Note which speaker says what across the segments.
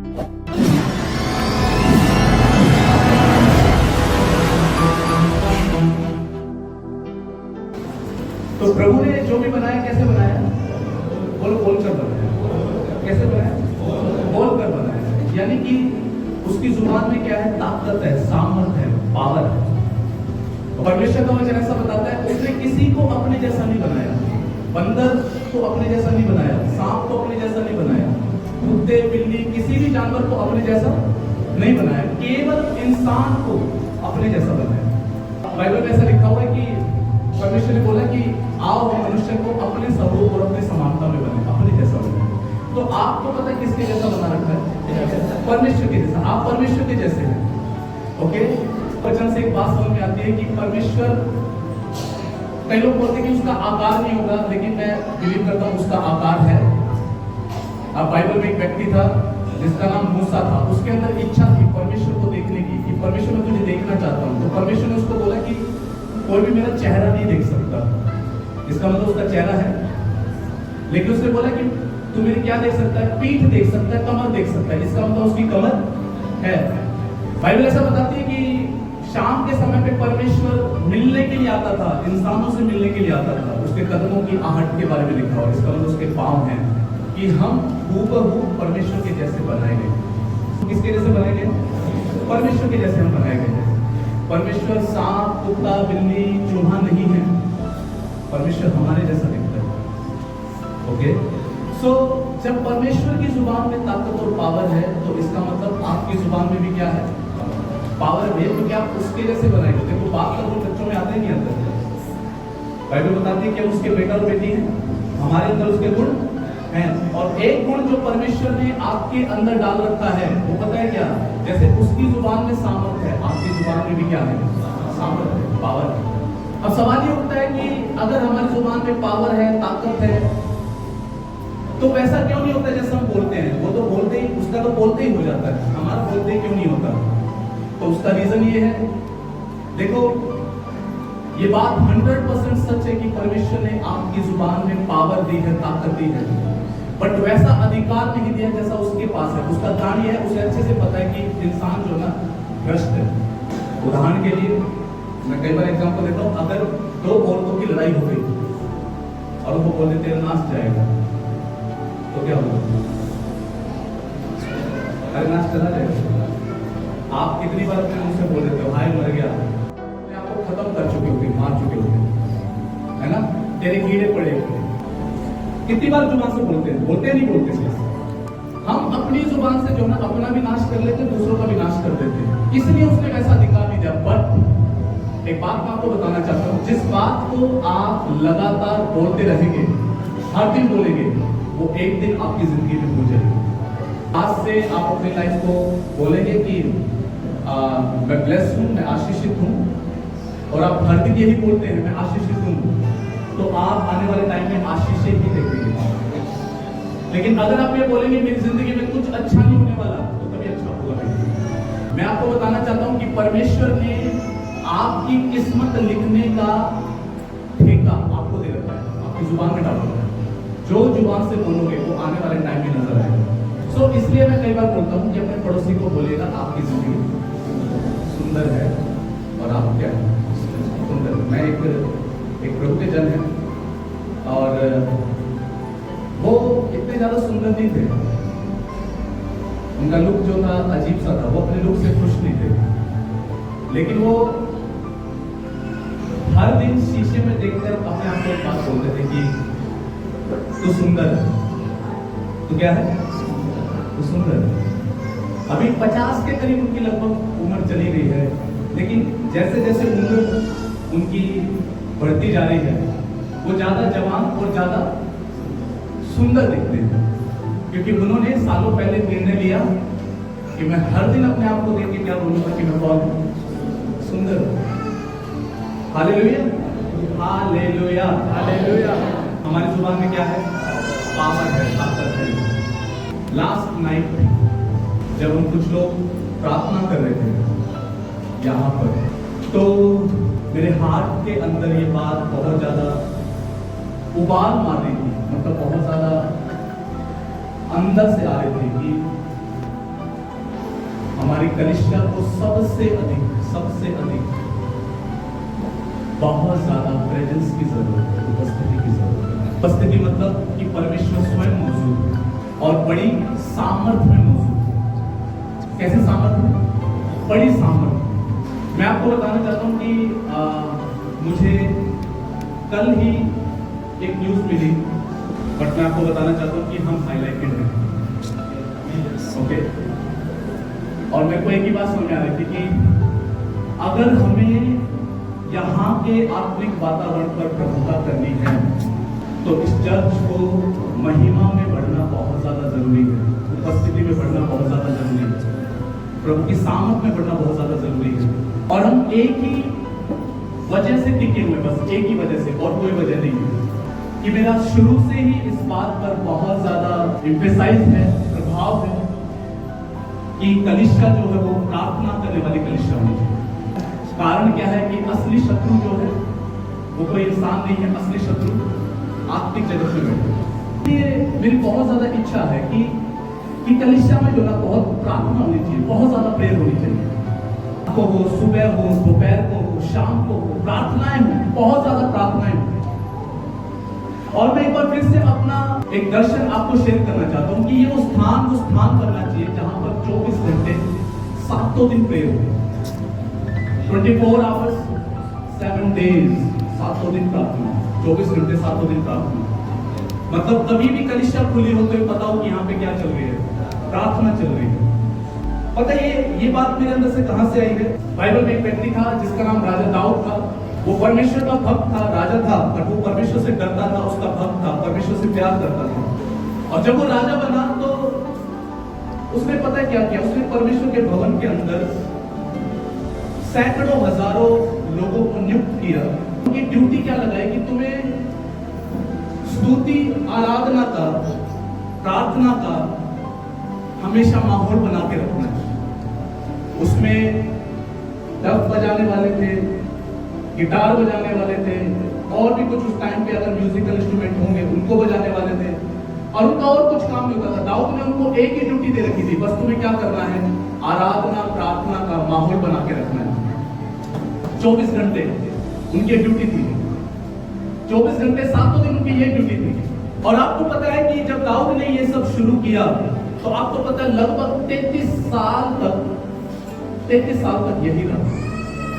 Speaker 1: तो प्रभु ने जो भी बनाया कैसे बनाया? बोल कर बनाया। कैसे बनाया? बोल कर बनाया। यानी कि उसकी जुबान में क्या है? ताकत है, सामर्थ है, पावर है। परमेश्वर का वचन ऐसा बताता है, उसने किसी को अपने जैसा नहीं बनाया। बंदर को अपने जैसा नहीं बनाया, सांप को अपने जैसा नहीं बनाया, कुत्ते बिल्ली किसी भी जानवर को अपने जैसा नहीं बनाया, केवल इंसान को अपने जैसा बनाया। बाइबल में ऐसा लिखा हुआ है कि परमेश्वर ने बोला कि आओ हम मनुष्य को अपने स्वरूप और अपनी समानता में बने, अपने जैसा बने। तो आपको पता है किसके जैसा बना रखा है? परमेश्वर के जैसा। आप परमेश्वर के जैसे हैं। ओके, वचन से एक बात समझ में आती है कि परमेश्वर, कई लोग बोलते हैं कि उसका आकार नहीं होगा, लेकिन मैं बिलीव करता हूं उसका आकार है। अब बाइबल में एक व्यक्ति था जिसका नाम मूसा था, उसके अंदर इच्छा थी परमेश्वर को देखने की, कि परमेश्वर मैं तुझे देखना चाहता हूं। तो परमेश्वर ने उसको बोला कि कोई भी मेरा चेहरा नहीं देख सकता, इसका मतलब उसका चेहरा है। लेकिन उसने बोला कि तू मेरी क्या देख सकता है? पीठ देख सकता है, कमर देख सकता है, इसका मतलब उसकी कमर है। बाइबल ऐसा बताती है कि शाम के समय पे परमेश्वर मिलने के लिए आता था, इंसानों से मिलने के लिए आता था। उसके कदमों की आहट के बारे में लिखा हुआ, इसका मतलब उसके पांव हैं कि हम हूबहू परमेश्वर के जैसे बनाए गए। किसके जैसे बनाए गए? परमेश्वर के जैसे हम बनाए गए हैं। परमेश्वर सांप, कुत्ता, बिल्ली, चूहा नहीं है। परमेश्वर हमारे जैसा दिखता है। ओके, सो जब परमेश्वर की जुबान में ताकत और पावर है, तो इसका मतलब आपकी जुबान में भी क्या है? पावर है। तो क्या आप उसके जैसे बनाए? देखो बात का गुण बच्चों में आते नहीं आते। बाइबल बताती है कि हम उसके बेटा और बेटी हैं, हमारे अंदर उसके गुण हैं। और एक गुण जो परमेश्वर ने आपके अंदर डाल रखा है, वो पता है क्या? जैसे उसकी जुबान में सामर्थ है, आपकी जुबान में भी क्या है? सामर्थ है, पावर है। अब सवाल ये उठता है कि अगर हमारी जुबान में पावर है, ताकत है, तो वैसा क्यों नहीं होता जैसे हम बोलते हैं? वो तो बोलते ही, उसका तो बोलते ही हो जाता है, हमारा बोलते ही क्यों नहीं होता? तो उसका रीजन ये है, देखो ये बात 100% सच है कि परमेश्वर ने आपकी जुबान में पावर दी है, ताकत दी है, बट वैसा अधिकार नहीं दिया जैसा उसके पास है। उसका कारण यह है, उसे अच्छे से पता है कि इंसान जो ना भ्रष्ट है। उदाहरण के लिए मैं कई बार एग्जांपल देता हूं, अगर दो औरतों की लड़ाई हो गई और वो बोल देते हैं नाच जाएगा, तो क्या होगा? अरे नाच चला जाएगा। आप कितनी बार अपने मुंह से बोल देते हो हाय मर गया, आपको खत्म कर चुके होगे, मार चुके होगे, है ना? तेरे कीड़े पड़े होंगे। कितनी बार जुबान से बोलते हैं? बोलते नहीं बोलते? हम अपनी जुबान से जो ना अपना भी नाश कर लेते, दूसरों का भी नाश कर देते हैं। इसलिए उसने वैसा अधिकार नहीं दिया। बट एक बात मैं आपको बताना चाहता हूं, जिस बात को आप लगातार बोलते रहेंगे, हर दिन बोलेंगे, वो एक दिन आपकी जिंदगी में हो जाएगी। आज से आप अपनी लाइफ को बोलेंगे कि मैं ब्लेस हूं, मैं आशीषित हूं, और आप हर दिन यही बोलते हैं मैं आशीषित हूं, तो आप आने वाले टाइम में आशीषें ही देखेंगे। लेकिन अगर आप ये बोलेंगे मेरी जिंदगी में कुछ अच्छा नहीं होने वाला, तो कभी अच्छा होगा। मैं आपको बताना चाहता हूं कि परमेश्वर ने आपकी किस्मत लिखने का ठेका आपको दे रखा है, आपकी जुबान में डाल रखा है। जो जुबान से बोलोगे वो आने वाले टाइम में नजर आएगा। सो इसलिए मैं कई बार बोलता हूं कि अपने पड़ोसी को बोलिएगा आपकी जिंदगी सुंदर है और आप क्या सुंदर। मैं एक प्रभु के जन है, और वो इतने ज्यादा सुंदर नहीं थे, उनका लुक जो था अजीब सा था, वो अपने लुक से खुश नहीं थे, लेकिन वो हर दिन शीशे में देखकर अपने आप को एक बात बोलते थे कि तू सुंदर है। तू क्या है? तू सुंदर है। अभी 50 के करीब उनकी लगभग उम्र चली गई है, लेकिन जैसे जैसे उम्र उनकी बढ़ती जा रही है, वो ज्यादा जवान और ज्यादा सुंदर दिखते हैं, क्योंकि उन्होंने सालों पहले निर्णय लिया कि मैं हर दिन अपने आप को देख के क्या बोलूंगा कि मैं बहुत सुंदर हूं। Hallelujah, hallelujah, hallelujah. हमारी जुबान में क्या है? पावर है, ताकत है। लास्ट नाइट जब हम कुछ लोग प्रार्थना कर रहे थे यहाँ पर, तो मेरे हार्ट के अंदर ये बात बहुत ज्यादा उबाल मार रही थी, मतलब बहुत ज्यादा अंदर से आ रही थी कि हमारी कलीसिया को सबसे अधिक बहुत ज्यादा प्रेजेंस की जरूरत है, उपस्थिति की जरूरत है। उपस्थिति मतलब कि परमेश्वर स्वयं मौजूद है और बड़ी सामर्थ्य में मौजूद है। कैसे सामर्थ्य? बड़ी सामर्थ्य। मैं आपको बताना चाहता हूं कि मुझे कल ही एक न्यूज मिली, बट मैं आपको बताना चाहता हूं कि हम हाईलाइटेड हैं, ओके। और मेरे को एक ही बात समझ में आ रही थी कि अगर हमें यहाँ के आत्मिक वातावरण पर प्रभुता करनी है तो इस चर्च को महिमा में बढ़ना बहुत ज्यादा जरूरी है, उपस्थिति में बढ़ना बहुत ज्यादा जरूरी है, प्रभु की सामर्थ में बढ़ना बहुत ज्यादा जरूरी है। और हम एक ही वजह से टिके हुए, बस एक ही वजह से, और कोई वजह नहीं है कि मेरा शुरू से ही इस बात पर बहुत ज्यादा एम्फेसाइज है, प्रभाव है कि कलीसिया जो है वो प्रार्थना करने वाली कलीसिया होनी चाहिए। कारण क्या है कि असली शत्रु जो है वो कोई इंसान नहीं है, असली शत्रु आत्मिक जगत में बैठे। ये मेरी बहुत ज्यादा इच्छा है कि कलीसिया में जो ना बहुत प्रार्थना होनी चाहिए, बहुत ज्यादा प्रेयर होनी चाहिए। को हो, सुबह हो, दोपहर को हो, शाम को हो, प्रार्थनाएं हो, बहुत ज्यादा प्रार्थनाएं हो। और मैं एक बार फिर से अपना एक दर्शन आपको शेयर करना चाहता हूँ कि ये वो स्थान करना चाहिए जहां पर 24 घंटे 7 दिन प्रेयर हो, 24 आवर्स 7 डेज, 7 दिन प्रार्थना, 24 घंटे 7 दिन प्रार्थना। मतलब कभी भी कलीसिया खुली हो तो पता हो कि यहाँ पे क्या चल रही है, प्रार्थना चल रही है। पता है ये बात मेरे अंदर से कहां से आई है? बाइबल में एक व्यक्ति था जिसका नाम राजा दाऊद था। वो परमेश्वर का भक्त था, राजा था, बट वो परमेश्वर से डरता था, उसका भक्त था, परमेश्वर से प्यार करता था। और जब वो राजा बना तो उसने पता है क्या किया? उसने परमेश्वर के भवन के अंदर सैकड़ों हजारों लोगों को नियुक्त किया। उनकी ड्यूटी क्या लगाई कि तुम्हें स्तुति, आराधना का, प्रार्थना का हमेशा माहौल बना के रखना है। उसमें डफ बजाने वाले थे, गिटार बजाने वाले थे, और भी कुछ उस टाइम पे अगर म्यूजिकल इंस्ट्रूमेंट होंगे उनको बजाने वाले थे, और उनका और कुछ काम नहीं होता था। दाऊद ने उनको एक ही ड्यूटी दे रखी थी, बस तुम्हें क्या करना है? आराधना, प्रार्थना का माहौल बना के रखना है। 24 घंटे उनकी ड्यूटी थी, 24 घंटे 7 दिन उनकी ये ड्यूटी थी। और आपको पता है कि जब दाऊद ने ये सब शुरू किया तो आपको पता है लगभग 33 साल तक यही रहा।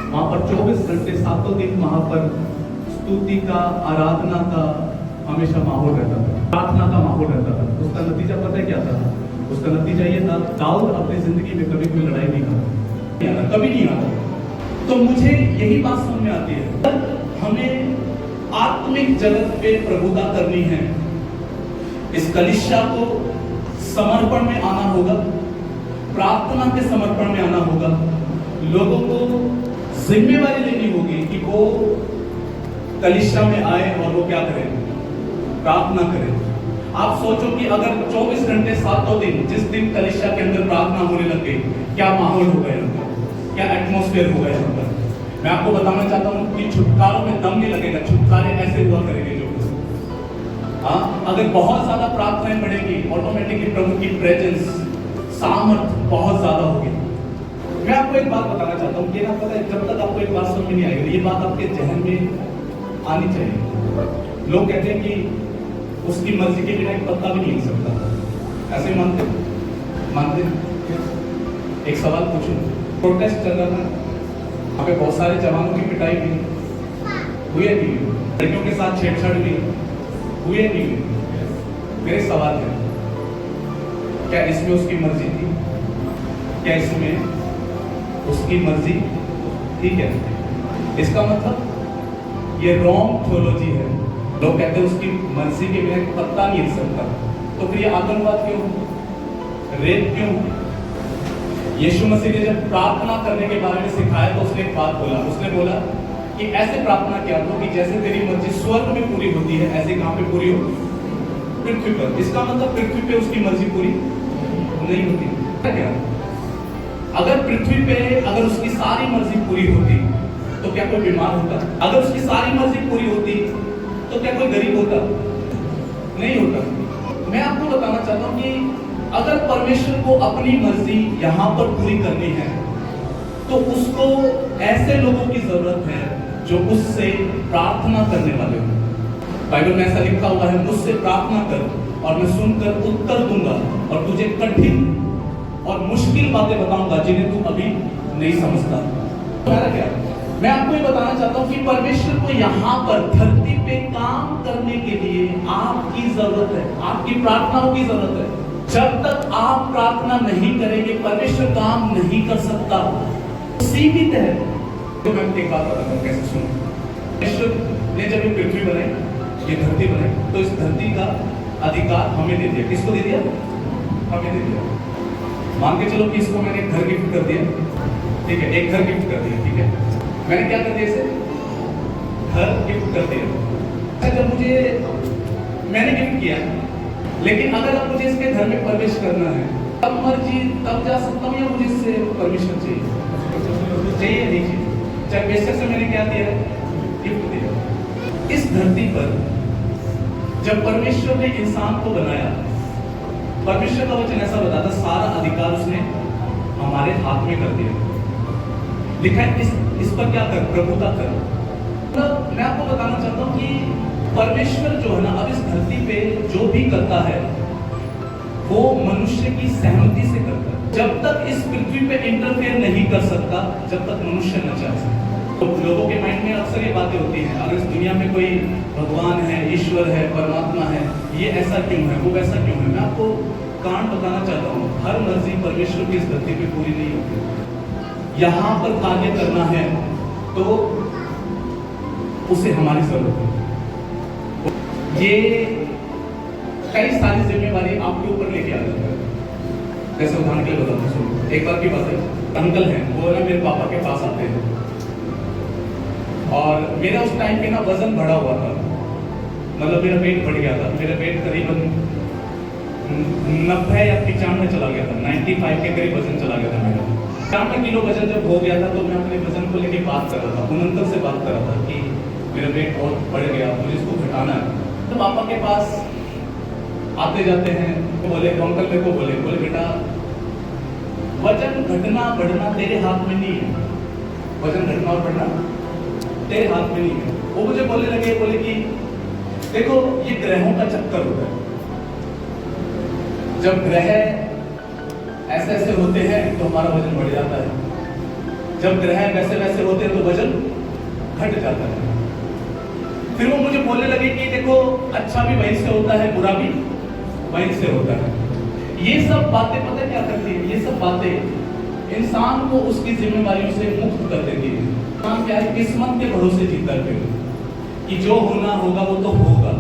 Speaker 1: वहां पर 24 घंटे 7 दिन वहां पर स्तुति का, आराधना का हमेशा माहौल रहता था, प्रार्थना का माहौल रहता था। उसका नतीजा पता है क्या था? उसका नतीजा ये था, दाऊद अपनी जिंदगी में कभी कोई लड़ाई नहीं करता, कभी नहीं आता। तो मुझे यही बात समझ में आती है, हमें आत्मिक जगत पे प्रभुता करनी है, इस कलीसिया को समर्पण में आना होगा, प्रार्थना के समर्पण में आना होगा। लोगों को जिम्मेवारी लेनी होगी कि वो कलीसिया में आए और वो क्या करें? प्रार्थना करें। आप सोचो कि अगर 24 घंटे 7 दिन जिस दिन कलीसिया के अंदर प्रार्थना होने लग गई, क्या माहौल होगा यहाँ पर, क्या एटमॉस्फेयर होगा यहाँ पर। मैं आपको बताना चाहता हूँ कि छुटकारों में दम नहीं लगेगा, छुटकारे ऐसे हुआ करेंगे जो, हाँ, अगर बहुत ज्यादा प्रार्थनाएं बढ़ेगी, ऑटोमेटिकली प्रभु की प्रेजेंस, सामर्थ बहुत ज्यादा होगी। मैं आपको एक बात बताना चाहता हूँ कि ना, पता है, जब तक आपको एक बात समझ में नहीं आएगी, ये बात आपके जहन में आनी चाहिए। लोग कहते हैं कि उसकी मर्जी के बिना एक पत्ता भी नहीं हिल सकता, ऐसे मानते एक सवाल पूछूं, प्रोटेस्ट चल रहा था, वहाँ पे बहुत सारे जवानों की पिटाई भी हुई है, लड़कियों के साथ छेड़छाड़ भी हुए नहीं। मेरे सवाल है, क्या इसमें उसकी मर्जी थी? क्या इसमें उसकी मर्जी थी? क्या इसका मतलब ये रॉन्ग थ्योलॉजी है। लोग कहते हैं उसकी मर्जी के बिना पत्ता नहीं हिल सकता, तो फिर ये आतंकवाद क्यों, रेप क्यों? यीशु मसीह ने जब प्रार्थना करने के बारे में सिखाया तो उसने एक बात बोला, उसने बोला कि ऐसे प्रार्थना किया करो कि जैसे तेरी मर्जी स्वर्ग में पूरी होती है, ऐसे कहां पे पूरी हो? पृथ्वी पर। इसका मतलब पृथ्वी पे उसकी मर्जी पूरी नहीं होती क्या? अगर पृथ्वी पे अगर उसकी सारी मर्जी पूरी होती तो क्या कोई बीमार होता? अगर उसकी सारी मर्जी पूरी होती तो क्या कोई गरीब होता? नहीं होता। मैं आपको बताना चाहता हूं कि अगर परमेश्वर को अपनी मर्जी यहां पर पूरी करनी है तो उसको ऐसे लोगों की जरूरत है जो उससे प्रार्थना करने वाले हो। बाइबल में ऐसा लिखा हुआ है, मुझसे प्रार्थना कर और मैं सुनकर उत्तर दूंगा और तुझे कठिन और मुश्किल बातें बताऊंगा जिन्हें तू अभी नहीं समझता। क्या मैं आपको ये बताना चाहता हूं कि परमेश्वर को यहां पर धरती पे काम करने के लिए आपकी जरूरत है, आपकी प्रार्थनाओं की जरूरत है। जब तक आप प्रार्थना नहीं करेंगे परमेश्वर काम नहीं कर सकता, सीमित है। तो मैं एक बात बताता हूं, कैसे सुनो। परमेश्वर ने जब ये पृथ्वी बनाई, ये धरती बनाई, तो इस धरती का अधिकार हमें दे दिया। किसको दे दिया? हमें दे दिया। मान के चलो कि इसको मैंने एक घर गिफ्ट कर दिया, ठीक है, एक घर गिफ्ट कर दिया, ठीक है। मैंने क्या कर दिया इसे? घर गिफ्ट कर दिया। जब मुझे मैंने गिफ्ट किया, लेकिन अगर अब मुझे इसके घर में प्रवेश करना है, तब मर्जी तब जा सकता हूँ या मुझे इससे परमिशन चाहिए? चाहिए नहीं चाहिए? चाहे बेशक से मैंने क्या दिया है? गिफ्ट दिया। इस धरती पर जब परमेश्वर ने इंसान को बनाया, परमेश्वर का वचन ऐसा बताता, सारा अधिकार उसने हमारे हाथ में कर दिया। लिखा है इस पर क्या कर? प्रभुता कर। मतलब मैं आपको बताना चाहता हूं कि परमेश्वर जो है ना, अब इस धरती पे जो भी करता है वो मनुष्य की सहमति से करता है। जब तक इस पृथ्वी पे इंटरफेयर नहीं कर सकता जब तक मनुष्य न चाहे। तो लोगों के माइंड में अक्सर ये बातें होती हैं, अगर इस दुनिया में कोई भगवान है, ईश्वर है, परमात्मा है, ये ऐसा क्यों है, वो वैसा क्यों है। मैं आपको कारण बताना चाहता हूँ, हर मर्जी परमेश्वर की इस धरती पे पूरी नहीं होती। यहाँ पर कार्य करना है तो उसे हमारी जरूरत है। ये कई सारी जिम्मेवारी आपके ऊपर लेके आ जाता है। जैसे उदाहरण के लिए बताता हूँ, एक बार की बात है, अंकल हैं, वो ना मेरे पापा के पास आते हैं और मेरा उस टाइम पे ना वजन बढ़ा हुआ था, मतलब मेरा पेट बढ़ गया था। मेरा पेट करीबन 90 या 95 चला गया था, 95 के करीब वजन चला गया था मेरा। 95 किलो वजन जब हो गया था तो मैं अपने वजन को लेके बात कर रहा था, 69 से बात कर रहा था कि मेरा पेट बहुत बढ़ गया, मुझे इसको घटाना है। तो पापा के पास आते जाते हैं, तो बोले, अंकल मेरे को बोले बेटा वजन घटना बढ़ना तेरे हाथ में नहीं है, वजन घटना और बढ़ना तेरे हाथ में नहीं है। वो मुझे बोलने लगे, बोले कि देखो ये ग्रहों का चक्कर होता है, जब ग्रह ऐसे ऐसे होते हैं तो हमारा वजन बढ़ जाता है, जब ग्रह वैसे वैसे होते हैं तो वजन घट जाता है। फिर वो मुझे बोलने लगे कि देखो अच्छा भी वहीं से होता है, बुरा भी वहीं से होता है। ये सब बातें पता है क्या करती है? ये सब बातें इंसान को उसकी जिम्मेदारियों से मुक्त कर देती है। इंसान क्या है? किस्मत के भरोसे जीता है कि जो होना होगा वो तो होगा,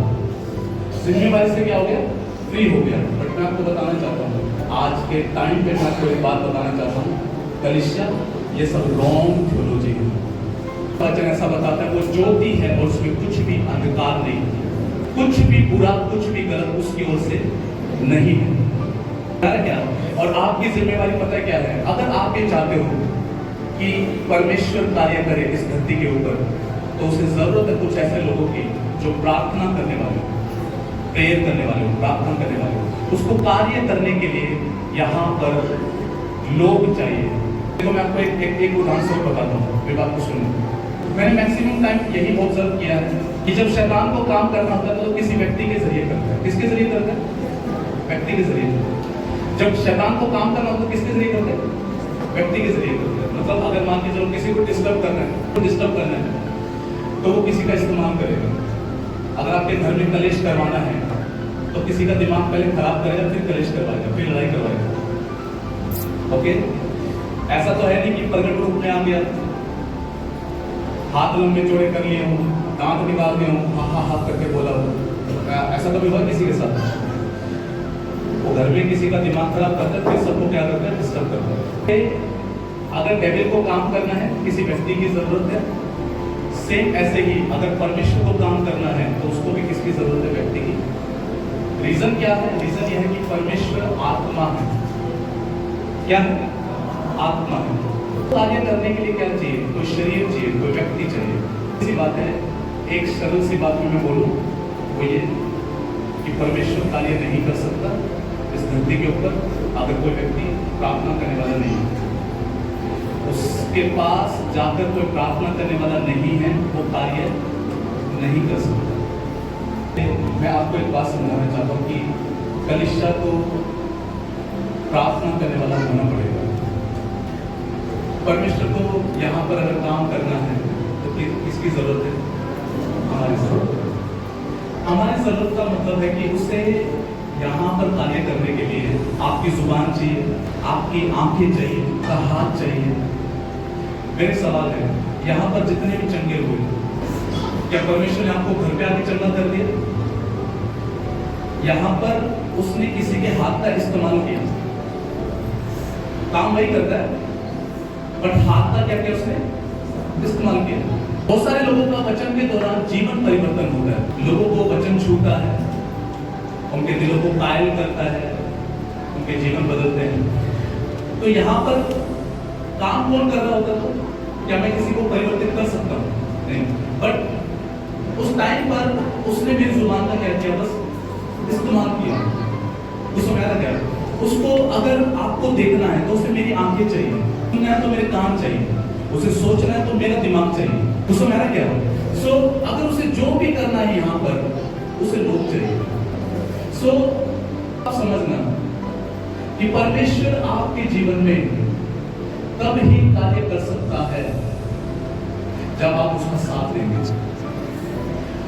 Speaker 1: जिम्मेदारी से क्या हो गया? फ्री हो गया। बट मैं आपको बताना चाहता हूँ, आज के टाइम पे मैं आपको एक बात बताना चाहता हूँ, कलिसिया ये सब रॉन्ग थियोलॉजी है। वचन ऐसा बताता है वो ज्योति है और उसमें कुछ भी अंधकार नहीं, कुछ भी बुरा, कुछ भी गलत उसकी ओर से नहीं है। क्या? और आपकी जिम्मेवारी पता है क्या है? अगर आप ये चाहते हो कि परमेश्वर कार्य करे इस धरती के ऊपर, तो उसे जरूरत है कुछ ऐसे लोगों की जो प्रार्थना करने वाले हो, प्रेयर करने वाले हो, प्रार्थना करने वाले हो। उसको कार्य करने के लिए यहाँ पर लोग चाहिए। देखो मैं आपको एक उदाहरण से बताता हूँ, मेरी बात को सुनो। मैंने मैक्सिमम टाइम यही ऑब्जर्व किया है कि जब शैतान को काम करना होता है तो किसी व्यक्ति के जरिए करता है। किसके जरिए करता है? व्यक्ति के जरिए। जब शैतान को काम करना होता है किसके जरिए करते हैं? व्यक्ति के जरिए करते हैं। मतलब अगर मान के चलो किसी को डिस्टर्ब करना है तो वो किसी का इस्तेमाल करेगा। अगर आपके घर में कलेश करवाना है तो किसी का दिमाग पहले खराब करेगा, फिर कलेश करवाएगा, फिर लड़ाई करवाएगा। ओके, ऐसा तो है नहीं कि प्रकट रूप में आ गया, हाथ लंबे चौड़े कर लिए हूँ, दांत निकाल दिए हूँ, हा करके बोला हूँ। ऐसा कभी हुआ किसी के साथ? वो घर में किसी का दिमाग खराब करता है, फिर सबको क्या करता है? डिस्टर्ब करता है। अगर डेविल को काम करना है किसी व्यक्ति की जरूरत है, सेम ऐसे ही अगर परमेश्वर को काम करना है तो उसको भी किसकी जरूरत है? व्यक्ति की। रीजन क्या है? रीजन यह है कि परमेश्वर आत्मा है। क्या है? आत्मा है। कार्य करने के लिए क्या चाहिए? कोई शरीर चाहिए, कोई व्यक्ति चाहिए। इसी बात है, एक सरल सी बात में मैं बोलूं वो ये कि परमेश्वर कार्य नहीं कर सकता इस धरती के ऊपर अगर कोई व्यक्ति प्रार्थना करने वाला नहीं है, उसके पास जाकर कोई प्रार्थना करने वाला नहीं है, वो कार्य नहीं कर सकता। मैं आपको एक बात समझाना चाहता हूँ कि कलीसिया को प्रार्थना करने वाला होना पड़ेगा। परमेश्वर को यहाँ पर अगर काम करना है तो किसकी जरूरत है? हमारी जरूरत। हमारी जरूरत का मतलब है कि उसे यहाँ पर कार्य करने के लिए आपकी जुबान चाहिए, आपकी आंखें चाहिए, आपका हाथ चाहिए। मेरे सवाल है, यहाँ पर जितने भी चंगे हुए, क्या परमेश्वर ने आपको घर पे आके चंगा कर दिया? यहाँ पर उसने किसी के हाथ का इस्तेमाल किया, काम वही करता है, बट हाथ का क्या किया उसने? इस्तेमाल किया। बहुत सारे लोगों का वचन के दौरान जीवन परिवर्तन होता है। लोगों को वचन छूता है, उनके दिलों को कायल करता है, उनके जीवन बदलते हैं। तो यहाँ पर काम कौन कर रहा होता? तो क्या मैं किसी को परिवर्तित कर सकता हूँ? नहीं। बट उस टाइम पर उसने मेरी जुबान का क्या किया? बस इस्तेमाल किया। उसको मेरा क्या? उसको अगर आपको देखना है तो उसे मेरी आंखें चाहिए, सुनना है तो मेरे कान चाहिए, उसे सोचना है तो मेरा दिमाग चाहिए। उसको मेरा क्या? अगर उसे जो भी करना है यहाँ पर, उसे लोग चाहिए। आप समझना कि परमेश्वर आपके जीवन में तब ही कार्य कर सकता है जब आप उसका साथ देंगे।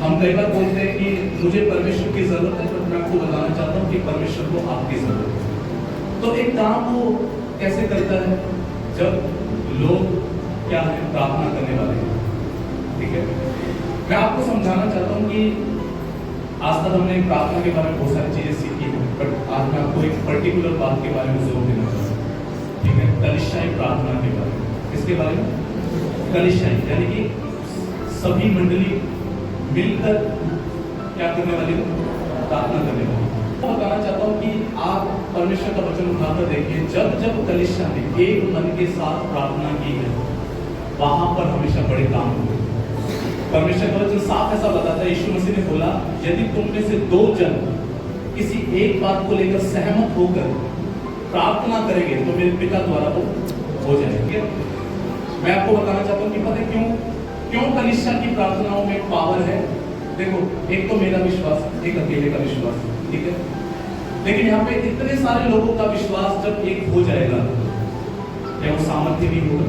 Speaker 1: हम कई बार बोलते हैं कि मुझे परमेश्वर की जरूरत है, तो मैं आपको बताना चाहता हूँ कि परमेश्वर को आपकी जरूरत है। तो एक काम वो कैसे करता है? जब लोग क्या है? प्रार्थना करने वाले हैं। ठीक है, मैं आपको समझाना चाहता हूँ कि आज तक हमने प्रार्थना के बारे में बहुत सारी चीजें सीखी है, बट आज मैं आपको एक पर्टिकुलर बात के बारे में जोर देना चाहता हूँ। ठीक है, कलीसियाई प्रार्थना के बारे में। किसके बारे में? कलीसियाई, यानी कि सभी मंडली मिलकर क्या करने वाली हो? प्रार्थना करने वाली। मैं बताना चाहता हूँ कि आप परमेश्वर का वचन उठाकर देखिए, जब जब कलीसिया ने एक मन के साथ प्रार्थना की है, वहां पर हमेशा बड़े काम हुए। परमेश्वर का वचन साफ ऐसा बताता है, यीशु मसीह ने बोला, यदि तुम में से 2 जन किसी एक बात को लेकर सहमत होकर प्रार्थना करेंगे तो मेरे पिता द्वारा वो हो जाएंगे। मैं आपको बताना चाहता हूँ कि पता है क्यों कलीसिया की प्रार्थनाओं में पावर है। देखो, एक तो मेरा विश्वास, एक अकेले का विश्वास, ठीक है, लेकिन यहाँ पे इतने सारे लोगों का विश्वास जब एक हो जाएगा, क्या वो सामर्थ्य नहीं होगा?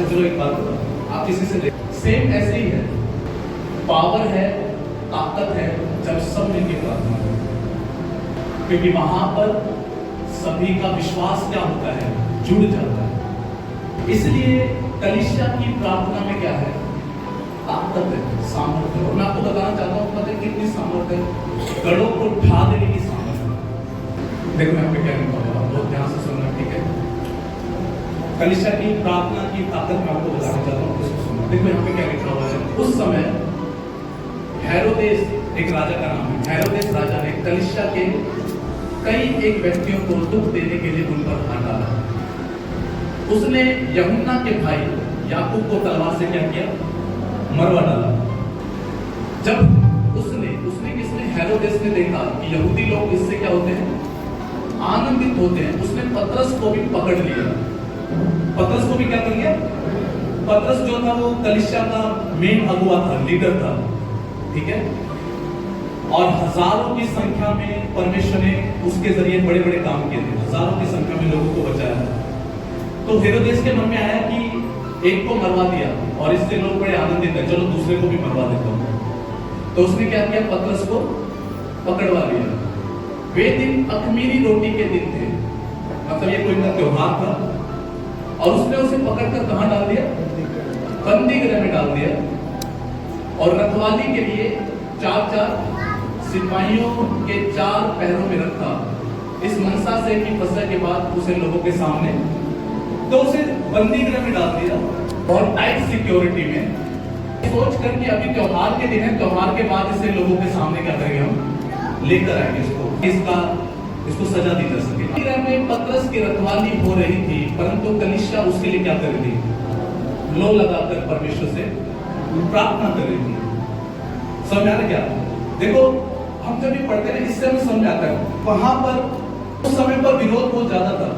Speaker 1: चलो एक बात बताओ, आप किसी से सेम ऐसे ही है, पावर है, ताकत है जब सब मिलकर प्रार्थना करें, क्योंकि वहां पर सभी का विश्वास क्या होता है? जुड़ जाता है। इसलिए कलीसिया की प्रार्थना में क्या है? ताकत है, सामर्थ्य। और मैं आपको बताना चाहता हूँ, पता है कितनी सामर्थ्य है? गढ़ों को ढा देने की सामर्थ्य। देखो यहाँ पे क्या लिखा हुआ, बहुत ध्यान से सुनना, ठीक है? कलीसिया की प्रार्थना की ताकत मैं आपको बताना चाहता हूँ, उसको सुनना। देखो यहाँ पे क्या लिखा हुआ है, उस समय हेरोदेस, एक राजा का नाम है, हेरोदेस राजा ने कलीसिया के कई एक व्यक्तियों को दुख देने के लिए उन पर हाथ डाला। उसने यूहन्ना के भाई याकूब को तलवार से क्या किया? मरवा डाला। जब उसने किसने? हेरोदेस ने देखा कि यहूदी लोग इससे क्या होते हैं? आनंदित होते हैं। उसने पतरस को भी पकड़ लिया। पतरस को भी क्या कर लिया? पतरस जो था वो कलीसिया का मेन अगुवा था, लीडर था, ठीक है, और हजारों की संख्या में परमेश्वर ने उसके जरिए बड़े बड़े काम किए थे, हजारों की संख्या में लोगों को बचाया था। तो हेरोदेस के मन में आया कि एक को मरवा दिया और इससे लोग बड़े आनंदित है, चलो दूसरे को भी मरवा देता हूं। तो उसने क्या किया? पतरस को पकड़वा लिया। वे दिन अखमीरी रोटी के दिन थे, मतलब ये कोई ना त्योहार था, और उसने उसे पकड़कर कहां डाल दिया? बंदी गृह में डाल दिया, और रखवाली के लिए 4 सिपाहियों के 4 पैरों में रखा, इस मनसा से कि फसह के बाद उसे लोगों के सामने, तो उसे बंदी गृह में डाल दिया और टाइट सिक्योरिटी में, सोच कर कि अभी त्योहार के दिन है, त्योहार के बाद इसे लोगों के सामने क्या करेंगे? हम लेकर आएंगे इसको सजा दी जा सके। गृह में पतरस की रखवाली हो रही थी, परंतु कलीसिया उसके लिए क्या कर रही थी? लो लगाकर परमेश्वर से प्रार्थना कर रही थी। समझ आ रहा क्या? देखो, हम जब भी पढ़ते हैं इससे हमें समझ आता है, वहां पर उस समय पर विरोध बहुत ज्यादा था,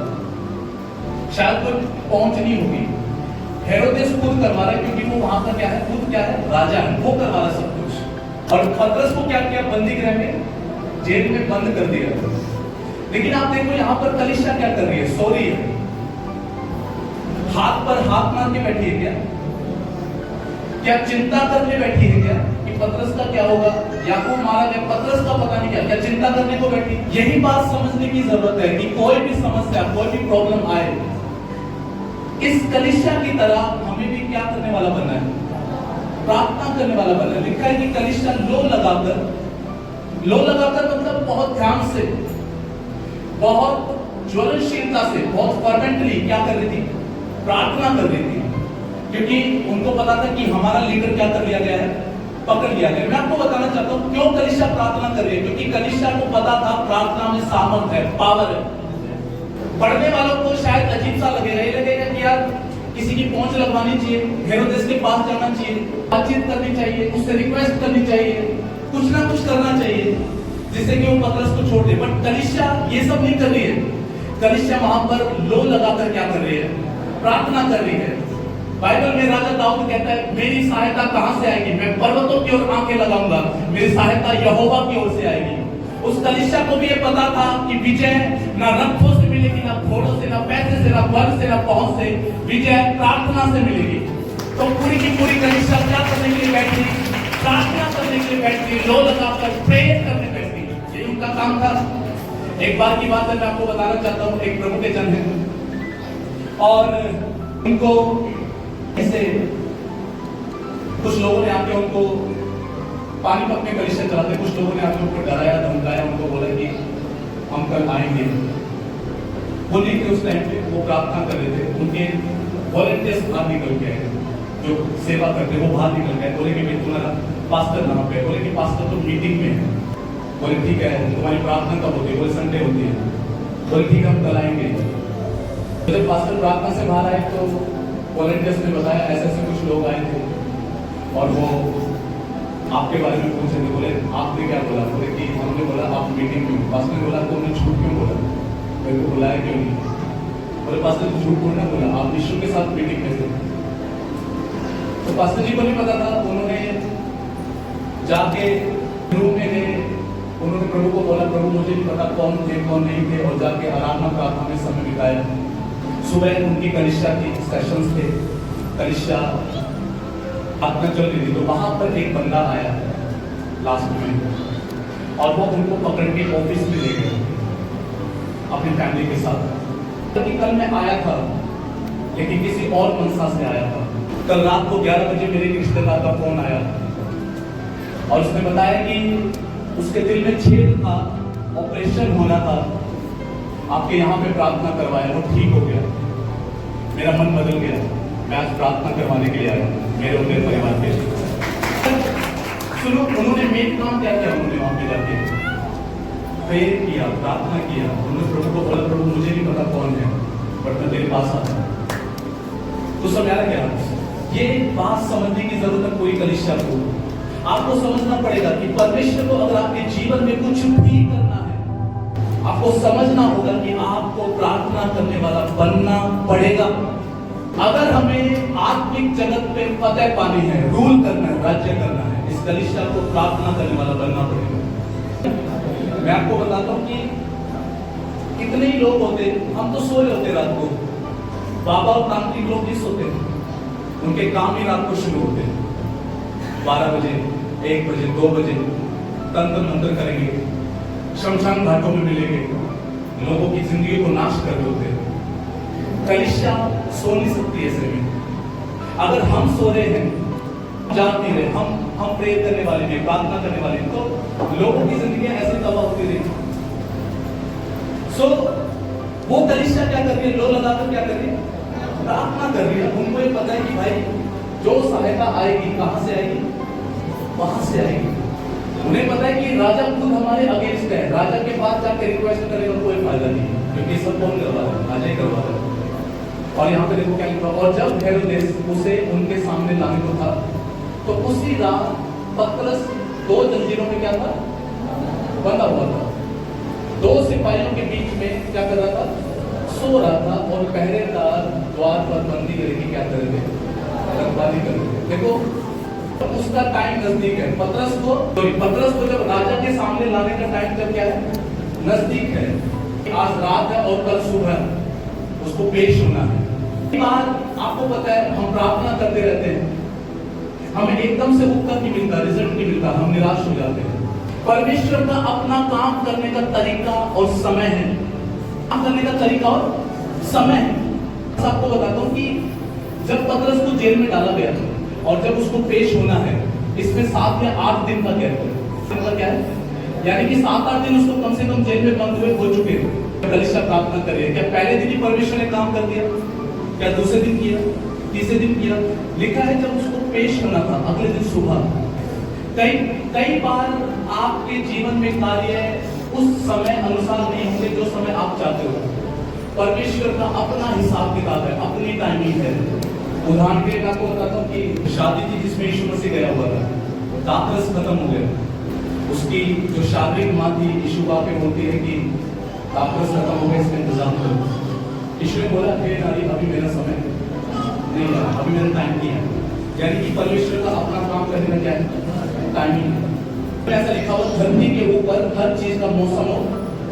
Speaker 1: शायद कोई पहुंच नहीं होगी। हेरोदेस खुद करवा रहा है, क्योंकि वो वहां का क्या है, खुद क्या है, राजा है, वो करवा रहा सब कुछ। और पतरस को क्या किया, बंदी गृह में, जेल में बंद कर दिया। लेकिन आप देखो यहाँ पर कलीसिया क्या कर रही है, सो रही है, हाथ पर हाथ मार के बैठी है क्या चिंता करके बैठी है क्या कि पतरस का क्या होगा, याकूब मारा गया, पतरस का पता नहीं क्या चिंता करने को बैठी। यही बात समझने की जरूरत है कि कोई भी समस्या, कोई भी प्रॉब्लम आए, इस कलीसिया की तरह हमें भी क्या करने वाला बनना है, प्रार्थना करने वाला बनना है। लिखा है कि कलीसिया लो लगाकर मतलब बहुत ध्यान से, बहुत ज्वलनशीलता से, बहुत फर्वेंटली क्या कर रही थी, प्रार्थना कर रही थी। क्योंकि उनको पता था कि हमारा लीडर क्या कर लिया गया है, पकड़ लिया गया। मैं आपको बताना चाहता हूं क्यों कलीसिया प्रार्थना कर रही है, क्योंकि कलीसिया को पता था प्रार्थना में सामर्थ है, पावर है। पढ़ने वालों को शायद अजीब सा लगेगा, ये लगेगा कि यार किसी की पहुंच लगवानी चाहिए, हेरोदेस के पास जाना चाहिए, बातचीत करनी चाहिए, उससे रिक्वेस्ट करनी चाहिए, कुछ ना कुछ करना चाहिए जिससे कि वो पतरस को छोड़ दे। बट कलीसिया ये सब नहीं कर रही है। कलीसिया वहां पर लो लगाकर क्या कर रही है, प्रार्थना कर रही है। बाइबल में राजा दाऊद कहता है, मेरी सहायता कहां से आएगी, मैं पर्वतों की ओर आंखें लगाऊंगा, मेरी सहायता यहोवा की ओर से आएगी। उस कलीसिया को भी ये पता था कि विजय ना रथों से मिलेगी, ना घोड़ों से, ना पैसे से, ना बल से, ना पहुंच से, विजय प्रार्थना से मिलेगी। तो पूरी की पूरी कलीसिया क्या करने के लिए बैठी, प्रार्थना करने के लिए बैठी, लो लगाकर प्रे करने बैठी, ये उनका काम था। एक बार की बात है, मैं आपको बताना चाहता हूँ, एक प्रभु के जन है और उनको ऐसे कुछ लोगों ने आके उनको पानीपत में कलीसिया चलाते, कुछ लोगों ने आके उनको डराया, धमकाया, उनको बोला कि हम कल आएंगे। वो नहीं थे उस टाइम पे, वो प्रार्थना कर रहे थे। उनके वॉलंटियर्स बाहर निकल के आए, जो सेवा करते वो बाहर निकल गए, बोले कि तुम्हारा पास्टर नाम पे, बोले कि पास्टर तो मीटिंग में है। बोले ठीक है, तुम्हारी प्रार्थना कब होती है, बोले संडे होती है। बोले ठीक है, हम कल आएंगे। जब पास्टर प्रार्थना से बाहर आए तो वॉलंटियर्स ने बताया ऐसे ऐसे कुछ लोग आए थे और वो आपके बारे में पूछ रहे थे। बोले आपने क्या बोला, बोले कि हमने बोला आप मीटिंग में। पास्टर ने बोला तुमने झूठ क्यों बोला, मेरे को बुलाया क्यों नहीं। बोले पास्टर झूठ बोलना बोला, आप यीशु के साथ मीटिंग में थे। तो पास्टर जी को नहीं पता था। उन्होंने जाके रूम में गए, उन्होंने प्रभु को बोला प्रभु मुझे नहीं पता कौन थे कौन नहीं थे, और जाके आराधना प्रार्थना में समय बिताया। सुबह उनकी कलीसिया की सेशंस थे, कलीसिया प्रार्थना चल रही थी, तो वहां पर एक बंदा आया लास्ट में और वो उनको पकड़ के ऑफिस में ले गए अपनी फैमिली के साथ। क्योंकि कल मैं आया था लेकिन किसी और मंशा से आया था। कल रात को 11 बजे मेरे रिश्तेदार का फोन आया और उसने बताया कि उसके दिल में छेद था, ऑपरेशन होना था, आपके यहाँ पे प्रार्थना करवाया, वो ठीक हो गया। मेरा मन बदल गया, मैं आज प्रार्थना करवाने के लिए आया मेरे और मेरे परिवार के लिए। सुनो, उन्होंने मेन काम क्या किया, उन्होंने वहां पे जाके प्रेयर किया, प्रार्थना किया। उन्होंने प्रभु को बोला प्रभु मुझे नहीं पता कौन है बट मैं तेरे पास आता हूं। तो समझा क्या, ये बात समझने की जरूरत है पूरी कलीसिया को। आपको समझना पड़ेगा कि परमेश्वर को अगर आपके जीवन में कुछ भी करना है, आपको समझना होगा कि आपको प्रार्थना करने वाला बनना पड़ेगा। अगर हमें आत्मिक जगत पे फतह पानी है, रूल करना है, राज्य करना है, इस कलीसिया को प्रार्थना करने वाला बनना पड़ेगा। मैं आपको बताता हूँ कि कितने ही लोग होते, हम तो सोए होते रात को, बाबा और तांत्रिक लोग भी सोते, उनके काम ही रात को शुरू होते 12 बजे, 1 बजे, 2 बजे तंत्र मंत्र करेंगे, शमशान घाटों में मिलेंगे, लोगों की जिंदगी को नाश कर रहे होते। कलीसिया सो नहीं सकती ऐसे में। अगर हम सो रहे हैं, जाग नहीं रहे, हम प्रे करने वाले हैं, प्रार्थना करने वाले हैं, तो लोगों की जिंदगी ऐसे तबाह होती रही। सो वो कलीसिया क्या कर रही है, लो लगाकर क्या कर रही है, प्रार्थना कर रही है। उनको ये पता है कि भाई जो सहायता आएगी कहां से आएगी, वहां से आएगी। उन्हें पता है कि राजा खुद हमारे अगेंस्ट है, राजा के पास जाकर रिक्वेस्ट करेगा कोई फायदा नहीं, क्योंकि सब कौन करवा रहा है, राजा ही करवा रहा है। और यहाँ पे देखो क्या लिखा, और जब हेरोदेस उसे उनके सामने लाने को था तो उसी रात पतरस 2 जंजीरों में क्या था, बंधा हुआ था। दो सिपाहियों के बीच में क्या कर रहा था, सो रहा था, और पहरेदार द्वार पर बंदी करके क्या कर रहे थे, रखवाली कर रहे थे। देखो उसका टाइम नजदीक है, पतरस को जब राजा के सामने लाने का टाइम जब क्या है, नजदीक है। आज रात है और कल सुबह उसको पेश होना है। बार आपको पता है हम प्रार्थना करते रहते हैं, हमें एकदम से उत्तर नहीं मिलता, रिजल्ट नहीं मिलता, हम निराश हो जाते हैं। परमेश्वर का अपना काम करने का तरीका और समय है, काम करने का तरीका और समय है। आपको बताता हूँ कि जब पतरस को जेल में डाला गया और जब उसको पेश होना है, इसमें 7 या 8 दिन का गैप है। क्या है, यानी कि 7-8 दिन उसको कम से कम जेल में बंद हुए हो चुके हैं। कलीसिया प्रार्थना कर रही है, क्या पहले दिन ही परमेश्वर ने काम कर दिया, क्या दूसरे दिन किया, तीसरे दिन किया? लिखा है जब उसको पेश होना था अगले दिन सुबह। कई बार आपके जीवन में कार्य उस समय अनुसार नहीं होंगे जो समय आप चाहते हो। परमेश्वर का अपना हिसाब किताब है, अपनी टाइमिंग है। उदाहरण के लिए आपको बताता हूँ कि शादी थी जिसमें यीशु मसीह गया हुआ था, दाखरस खत्म हो गया। उसकी जो शारीरिक माँ थी यीशु बाप बोलती है कि दाखरस खत्म हो गया, इसका इंतजाम करो। यीशु ने बोला हे नारी अभी मेरा समय नहीं है, अभी मेरा टाइम नहीं है। यानी कि परमेश्वर का अपना काम करने का क्या है, टाइमिंग है। ऐसा लिखा हुआ धरती के ऊपर हर चीज का मौसम और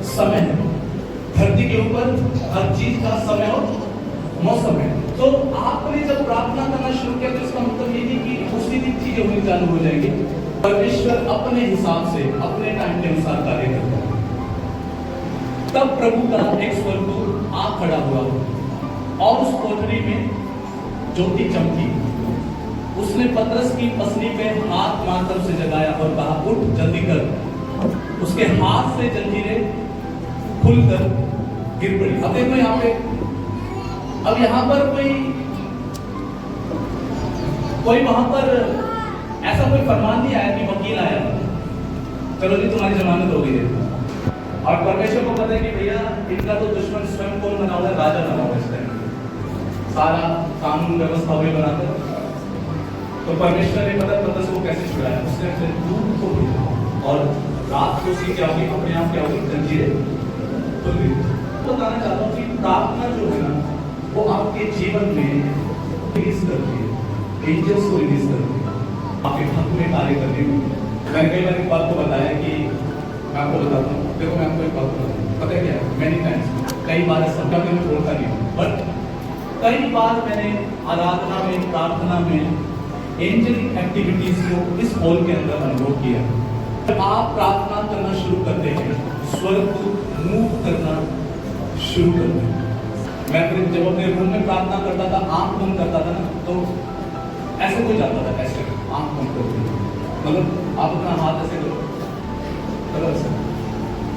Speaker 1: समय है। धरती के ऊपर हर चीज का समय और मौसम है। तो आपने जब प्रार्थना करना शुरू किया तो इसका मतलब ये नहीं कि उसी दिन चीजें होनी चालू हो जाएंगी। परमेश्वर अपने हिसाब से अपने टाइम के अनुसार कार्य करता है। तब प्रभु का एक स्वर्गदूत आ खड़ा हुआ और उस कोठरी में ज्योति चमकी। उसने पतरस की पसली पे हाथ मारकर उसे जगाया और कहा उठ जल्दी कर। उसके हाथ से जंजीरें खुलकर गिर पड़ी। अब देखो यहाँ पे, अब यहाँ पर कोई वहां पर ऐसा कोई फरमान नहीं आया कि वकील आया चलो जी तुम्हारी जमानत हो गई है। और परमेश्वर को पता है कि भैया इनका तो दुश्मन स्वयं कौन बना हुआ है, राजा बना हुआ है। इस टाइम सारा कानून व्यवस्था हुई बनाकर, तो परमेश्वर ने पता पतरस को कैसे छुड़ाया। उसने अपने दूत को भेजा और रात को उसकी क्या होगी, अपने आप क्या होगी, जंजीरें खुल गई। बताना चाहता हूँ कि प्रार्थना जो है ना वो आपके जीवन में रिलीज करती है, एंजल्स को रिलीज करती है, आपके हक में कार्य करती है। मैंने कई बार एक बात को बताया कि मैं आपको बताता हूँ, देखो मैं आपको एक बात बताता हूँ, पता है क्या है, मैनी टाइम्स कई बार ऐसा मैं बोलता नहीं हूँ, बट कई बार मैंने आराधना में, प्रार्थना में एंजलिक एक्टिविटीज को इस हॉल के अंदर अनुभव किया। जब आप प्रार्थना करना शुरू करते हैं, स्वर्ग को मूव करना शुरू करते हैं। मैं जब अपने रूम में प्रार्थना करता था, आंख बंद करता था ना, तो ऐसे कोई जाता था, ऐसे आंख बंद करते, मतलब आप अपना हाथ ऐसे करो, ऐसे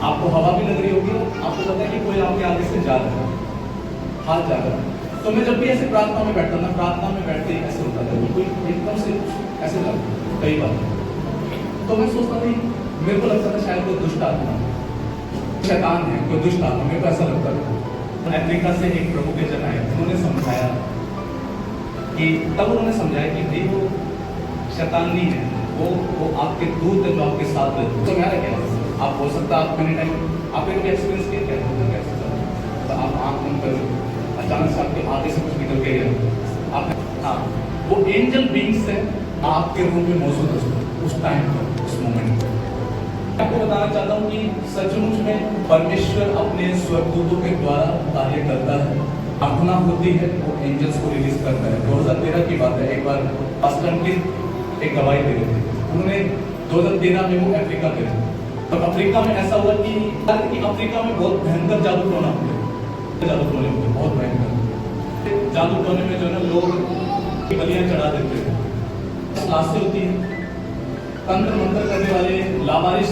Speaker 1: आपको हवा भी लग रही होगी, आपको पता है कि कोई आपके आगे से जा रहा है, हाथ जा रहा है। तो मैं जब भी ऐसे प्रार्थना में बैठता ना, प्रार्थना में बैठते ही ऐसे होता था, कोई एकदम से ऐसे लगता कई बार। तो मैं सोचता नहीं, मेरे को लगता था शायद कोई दुष्ट आत्मा, शैतान है, कोई दुष्ट आत्मा, मेरे को ऐसा लगता था। अफ्रीका से एक प्रभु के जन आए, उन्होंने समझाया कि तब उन्होंने समझाया कि भाई वो शैतान नहीं है, वो आपके दूत है जो आपके साथ रहते। तो मेरा क्या आप हो सकता आप मैंने टाइम आपने कोई एक्सपीरियंस किया क्या, तो आप आँख बंद कर अचानक से आपके आगे से कुछ निकल के गया आप, हाँ वो एंजल बीइंग्स है आपके रूम में मौजूद है उस टाइम पर, उस मोमेंट पर। आपको बताना चाहता हूँ कि सचमुच में परमेश्वर अपने स्वर्गदूतों के द्वारा कार्य करता है। प्रार्थना होती है वो एंजल्स को रिलीज करता है। 2013 की बात है, एक बार पास्टर की एक गवाही दे रहे थे, उन्होंने 2013 में वो अफ्रीका गए और अफ्रीका में ऐसा हुआ कि अफ्रीका में बहुत भयंकर जादू टोना हुए, बहुत भयंकर जादू टोने में जो है ना लोग बलियां चढ़ा देते हैं, लाशें होती हैं, तंत्र मंत्र करने वाले लावारिस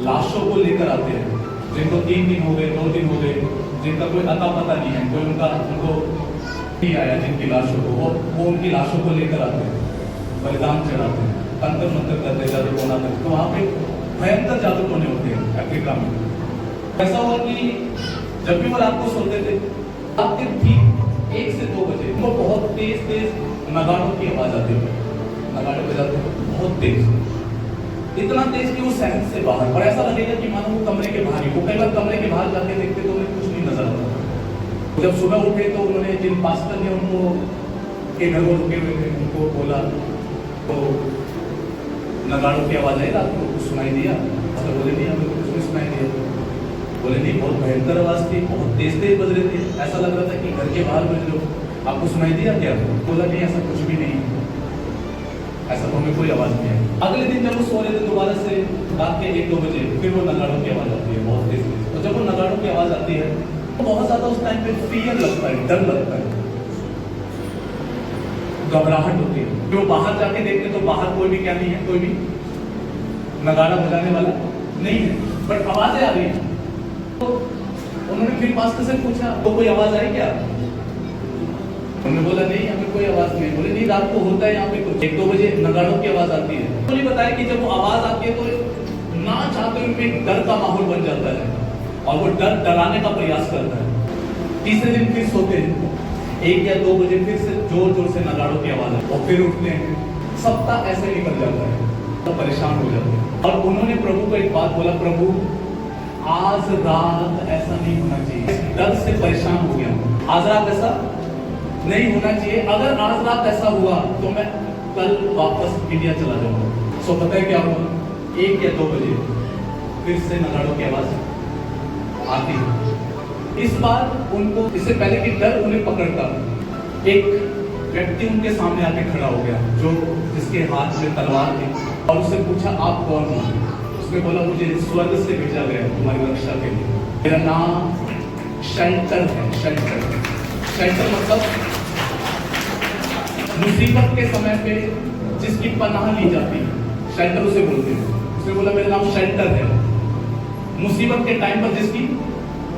Speaker 1: लाशों को लेकर आते हैं, जिनको 3 दिन हो गए, 2 दिन हो गए, जिनका कोई अता पता नहीं है, कोई उनको नहीं आया, जिनकी लाशों को वो उनकी लाशों को लेकर आते हैं, बलिदान चढ़ाते हैं, तंत्र मंत्र करते हैं, जादू टोना करते हैं। तो वहाँ पे भयंकर जादू टोने होते हैं अफ्रीका में। ऐसा हुआ कि जब भी वो रात को सोते थे, रात के ठीक 1 से 2 बजे वो बहुत तेज नगाड़ों की आवाज आती है, नगाड़े बजाते बहुत तेज। इतना तेज कि वो सहन से बाहर, और ऐसा लगेगा कि मानो वो कमरे के बाहर ही। वो कई बार कमरे के बाहर जाके देखते तो उन्हें कुछ नहीं नजर आता। जब सुबह उठे तो उन्होंने, जिन पास्टर ने उनको के घर वो रुके हुए थे, उनको बोला तो नगाड़ों की आवाज आई, रात को कुछ सुनाई दिया? तो बोले नहीं, हमें कुछ नहीं सुनाई दिया। बोले नहीं, बहुत भयंकर आवाज थी, बहुत तेज तेज बज रहे थे, ऐसा लग रहा था कि घर के बाहर बज रहे हो, आपको सुनाई दिया क्या? बोला नहीं, ऐसा कुछ भी नहीं, ऐसा तो हमें कोई आवाज नहीं है। अगले दिन जब वो सो रहे थे, दोबारा से रात के 1-2 बजे फिर वो नगाड़ों की आवाज आती है, बहुत तेज तेज। और जब वो नगाड़ों की आवाज आती है तो बहुत ज्यादा उस टाइम पे फियर लगता है, डर लगता है, घबराहट होती है। फिर वो बाहर जाके देखते तो बाहर कोई भी क्या नहीं है, कोई भी नगाड़ा बजाने वाला नहीं है, बट आवाजें आ रही है। तो उन्होंने फिर पास्टर से पूछा, तो कोई आवाज आई क्या? उन्होंने बोला नहीं, हमें कोई आवाज नहीं। बोले नहीं, रात को होता है यहाँ पे कुछ 1-2 बजे नगाड़ों की आवाज आती है। उन्होंने बताया कि जब वो आवाज आती है तो ना चाहते हुए डर का माहौल बन जाता है और वो डर डराने का प्रयास करता है। तीसरे दिन फिर सोते हैं, 1 या 2 बजे फिर से जोर जोर से नगाड़ों की आवाज है और फिर उठते हैं। सप्ताह ऐसे निकल जाता है, तो परेशान हो जाते हैं। और उन्होंने प्रभु को एक बात बोला, प्रभु आज रात ऐसा नहीं होना चाहिए, डर से परेशान हो गया, आज रात ऐसा नहीं होना चाहिए। अगर आज रात ऐसा हुआ तो मैं कल वापस इंडिया चला जाऊंगा। सो पता है क्या हुआ? 1 या 2 बजे फिर से नगाड़ों की आवाज आती है। इस बार उनको, इससे पहले कि डर उन्हें पकड़ता, एक व्यक्ति उनके सामने आके खड़ा हो गया, जो जिसके हाथ में तलवार थी, और उससे पूछा, आप कौन हो? उसने बोला, मुझे स्वर्ग से भेजा गया तुम्हारी रक्षा के लिए, मेरा नाम शेल्टर है। शेल्टर मतलब मुसीबत के समय पे जिसकी पनाह ली जाती है, शेल्टर उसे बोलते हैं। उसने बोला, मेरा नाम शेल्टर है, मुसीबत के टाइम पर जिसकी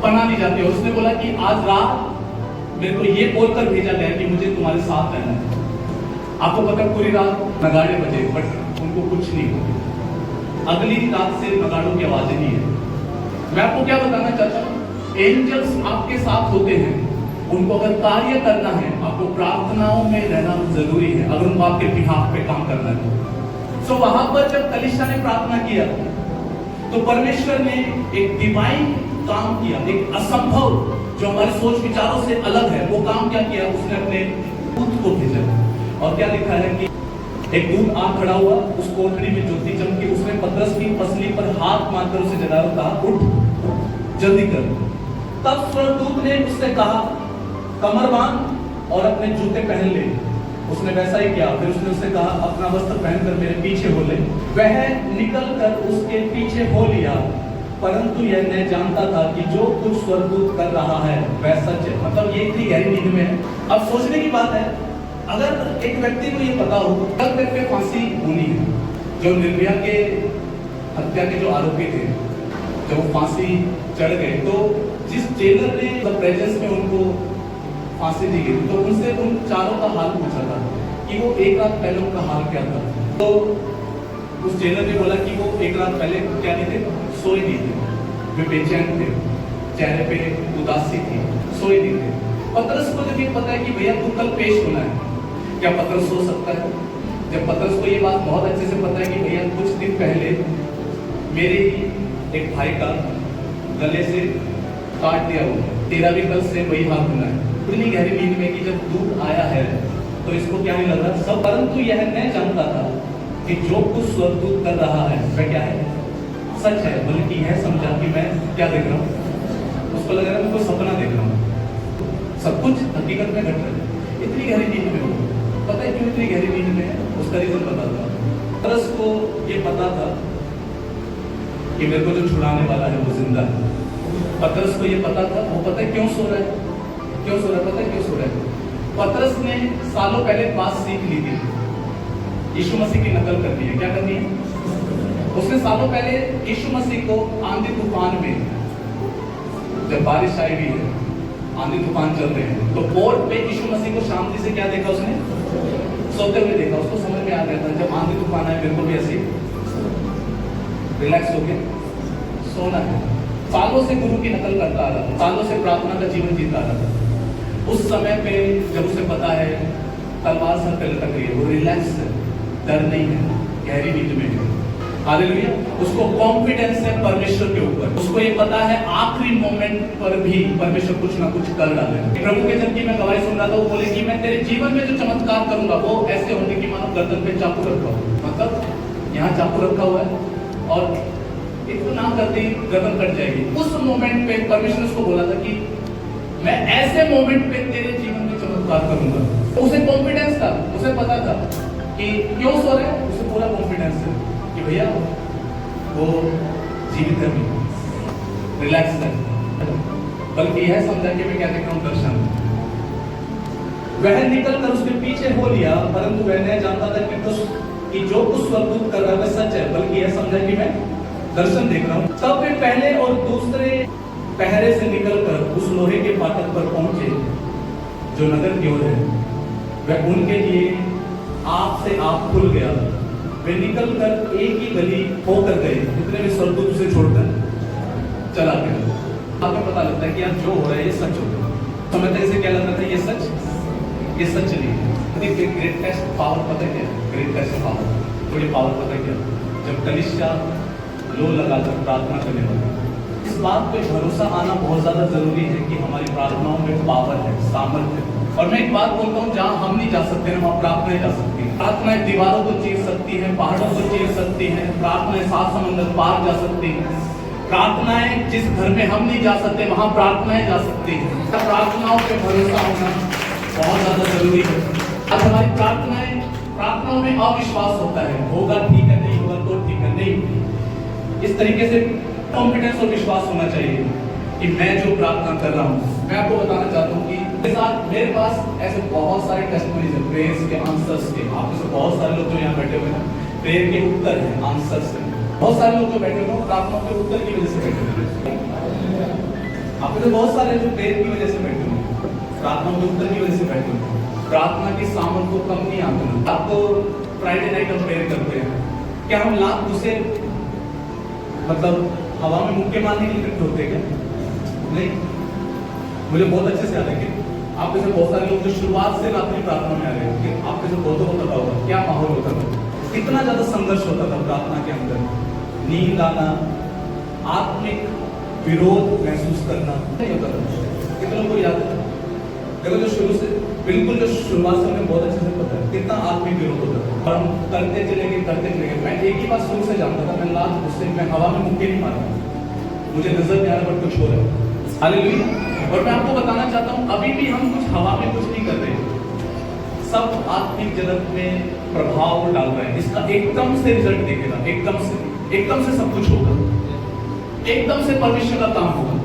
Speaker 1: पनाह ली जाती है। उसने बोला कि आज रात मेरे को ये बोलकर भेजा गया कि मुझे तुम्हारे साथ रहना है। आपको पता, पूरी रात नगाड़े बजे, बट उनको कुछ नहीं हुआ। अगली रात से नगाड़ों की आवाजें नहीं है। मैं आपको क्या बताना चाहता हूँ, एंजल्स आपके साथ होते हैं, उनको अगर कार्य करना है, आपको प्रार्थनाओं में रहना जरूरी है, अगर उनको आपके बिहाफ पे काम करना है। सो वहां पर जब कलीसिया ने प्रार्थना किया तो परमेश्वर ने एक डिवाइन काम किया, एक असंभव, जो हमारे सोच विचारों से अलग है, वो काम क्या किया? उसने अपने दूत को भेजा। और क्या लिखा है कि एक दूत आ खड़ा हुआ उस कोठरी में, ज्योति चमकी, उसने पतरस की पसली पर हाथ मारकर उसे जगाया, कहा, उठ, जल्दी कर। तब स्वर्गदूत ने उससे कहा, कमर बांध और अपने जूते पहन ले। उसने वैसा ही किया। फिर उसने उससे कहा, अपना वस्त्र पहनकर मेरे पीछे हो ले। वह निकल कर उसके पीछे हो लिया, परंतु यह नहीं जानता था कि जो कुछ स्वर्गदूत कर रहा है वह सच है। मतलब ये इतनी गहरी नींद में है। अब सोचने की बात है, अगर एक व्यक्ति को ये पता हो कल तेरे पे फांसी होनी है, जो निर्भया के हत्या के जो आरोपी थे, जब वो फांसी चढ़ गए, तो जिस जेलर ने प्रेजेंस में उनको फांसी दी गई, तो उनसे उन चारों का हाल पूछा था कि वो एक रात पहले उनका हाल क्या था। तो उस जेलर ने बोला कि वो एक रात पहले क्या नहीं थे, सोए नहीं थे, वे बेचैन थे, चेहरे पे उदासी थी, सोए नहीं थे। पतरस को जब ये पता है कि भैया तू कल पेश होना है, क्या पतरस सो सकता है? जब पतरस को ये बात बहुत अच्छे से पता है कि भैया कुछ दिन पहले मेरे ही एक भाई का गले से काट दिया हुआ, तेरा भी कल से वही हाल होना है। इतनी गहरी नींद में कि जब दूध आया है तो इसको क्या नहीं लग रहा सब, परंतु यह नहीं जानता था कि जो कुछ स्वर्गदूत कर रहा है वह क्या है, सच है। बल्कि यह समझा कि मैं क्या देख रहा हूँ, उसको लग रहा है मैं कोई सपना देख रहा हूँ, सब कुछ हकीकत में घट रहा है। इतनी गहरी नींद में हो, पता है क्यों इतनी गहरी नींद में है? उसका रीजन बता था। पतरस को ये पता था कि मेरे को जो छुड़ाने वाला है वो जिंदा है। पतरस को ये पता था, वो पता है क्यों सो रहा है, क्यों सो रहा है, पता है क्यों सो रहा है? पतरस ने सालों पहले बात सीख ली थी, यीशु मसीह की नकल करनी है। क्या करनी है? उसने सालों पहले यीशु मसीह को आंधी तूफान में, जब बारिश आई हुई है, आंधी तूफान चल रहे हैं, तो बोर्ड पे यीशु मसीह को शांति से क्या देखा उसने? सोते हुए देखा। उसको समझ में आ गया था जब आंधी तूफान आए मेरे को भी ऐसे रिलैक्स होके सोना है। सालों से गुरु की नकल करता आ रहा था, सालों से प्रार्थना का जीवन जीता आ रहा था। उस समय पे जब उसे पता है तलवार सर पे लटक रही है, वो रिलैक्स है, डर नहीं है, गहरी नींद में है। हालेलुया। उसको कॉन्फिडेंस है परमेश्वर के ऊपर। उसको ये पता है आखिरी मोमेंट पर भी परमेश्वर कुछ ना कुछ कर डालेगा। प्रभु के जन की मैं गवाही सुन रहा था, वो बोले कि मैं तेरे जीवन में जो चमत्कार करूंगा वो ऐसे होंगे कि मानो गर्दन पे चाकू रखा हो, मतलब यहाँ चाकू रखा हुआ है और इतना करते ही गर्दन कट जाएगी। उस मोमेंट पे परमेश्वर उसको बोला था कि मैं ऐसे मोमेंट पे तेरे जीवन में चमत्कार करूंगा। उसे कॉन्फिडेंस था, उसे पता था कि क्यों सो रहे हैं, उसे पूरा कॉन्फिडेंस है कि भैया वो जीवित है, रिलैक्स है, बल्कि यह समझा कि मैं क्या देख रहा हूं, दर्शन। वह निकल कर उसके पीछे हो लिया, परंतु वह नहीं जानता था कि जो कुछ स्वर्गदूत कर रहा है वह सच है, बल्कि यह समझा कि मैं दर्शन देख रहा हूं। तब वे पहले और दूसरे पहरे से निकलकर उस लोहे के फाटक पर पहुंचे जो नगर की ओर है। वह उनके लिए आप से आप खुल गया। वे निकलकर एक ही गली होकर गए, इतने में स्वर्गदूत उसे छोड़कर चला गया। आपको पता लगता है कि यार जो हो रहा है ये सच हो रहा है। समझते इसे क्या लगता था, ये सच नहीं है। ग्रेटेस्ट पावर पता क्या है? ग्रेटेस्ट पावर, थोड़ी पावर पता क्या? जब कलीसिया लो लगाकर प्रार्थना करने वाले, इस बात पे भरोसा आना बहुत ज्यादा जरूरी है कि हमारी प्रार्थनाओं में पावर है, सामर्थ्य है। और मैं एक बात बोलता हूँ, जहाँ हम नहीं जा सकते हैं वहाँ प्रार्थनाएं जा सकती है। प्रार्थनाएं दीवारों को चीर सकती हैं, पहाड़ों को चीर सकती हैं, प्रार्थनाएं 7 समुद्र पार जा सकती हैं। प्रार्थनाएं जिस घर में हम नहीं जा सकते वहाँ प्रार्थनाएं जा सकती हैं। प्रार्थनाओं पे भरोसा होना बहुत ज्यादा जरूरी है। आज हमारी प्रार्थनाओं में अविश्वास होता है, होगा ठीक है, नहीं होगा तो ठीक है, नहीं। इस तरीके से कॉन्फिडेंस और विश्वास होना चाहिए कि मैं जो प्रार्थना कर रहा हूँ। मैं आपको बताना चाहता हूँ कि मेरे पास ऐसे बहुत सारे टेस्टिमनीज हैं प्रेयर्स के, आंसर्स के। आप में से बहुत सारे लोग जो यहाँ बैठे हुए हैं प्रेयर के उत्तर हैं, आंसर्स हैं। बहुत सारे लोग जो बैठे हुए हैं प्रार्थनाओं के उत्तर की वजह से बैठे हुए हैं। आप में से बहुत सारे जो प्रेयर की वजह से बैठे हुए हैं, प्रार्थनाओं के उत्तर की वजह से बैठे हुए हैं। प्रार्थना की सामर्थ को कम नहीं आंकना। आप तो फ्राइडे नाइट हम प्रेयर करते हैं, क्या हम लाख उसे मतलब हवा में मुक्के मारने के लिए इकट्ठे होते हैं क्या? नहीं। मुझे बहुत अच्छे से याद है कि आप में से बहुत सारे लोग जो शुरुआत से रात्रि प्रार्थना में आ रहे हैं, आप में से बहुतों को पता होगा क्या माहौल होता था, कितना ज्यादा संघर्ष होता था प्रार्थना के अंदर। नींद आना, आत्मिक विरोध महसूस करना नहीं होता था। कितनों को याद है? देखो जो शुरू से बिल्कुल जो शुरुआत से हमें बहुत अच्छे से पता है कितना आत्मिक विरोध होता था, और हम करते चले गए। मैं एक ही बात शुरू से जानता था, मैं लास्ट उससे मैं हवा में मुक्के नहीं मारता, मुझे नजर नहीं आ रहा बट कुछ हो रहा है। हालेलुया। और मैं आपको बताना चाहता हूँ अभी भी हम कुछ हवा में कुछ नहीं कर रहे, सब आत्मिक जगत में प्रभाव डाल रहे हैं। इसका एकदम से रिजल्ट दिखेगा, एकदम से सब कुछ होगा, एकदम से परमेश्वर का काम होगा,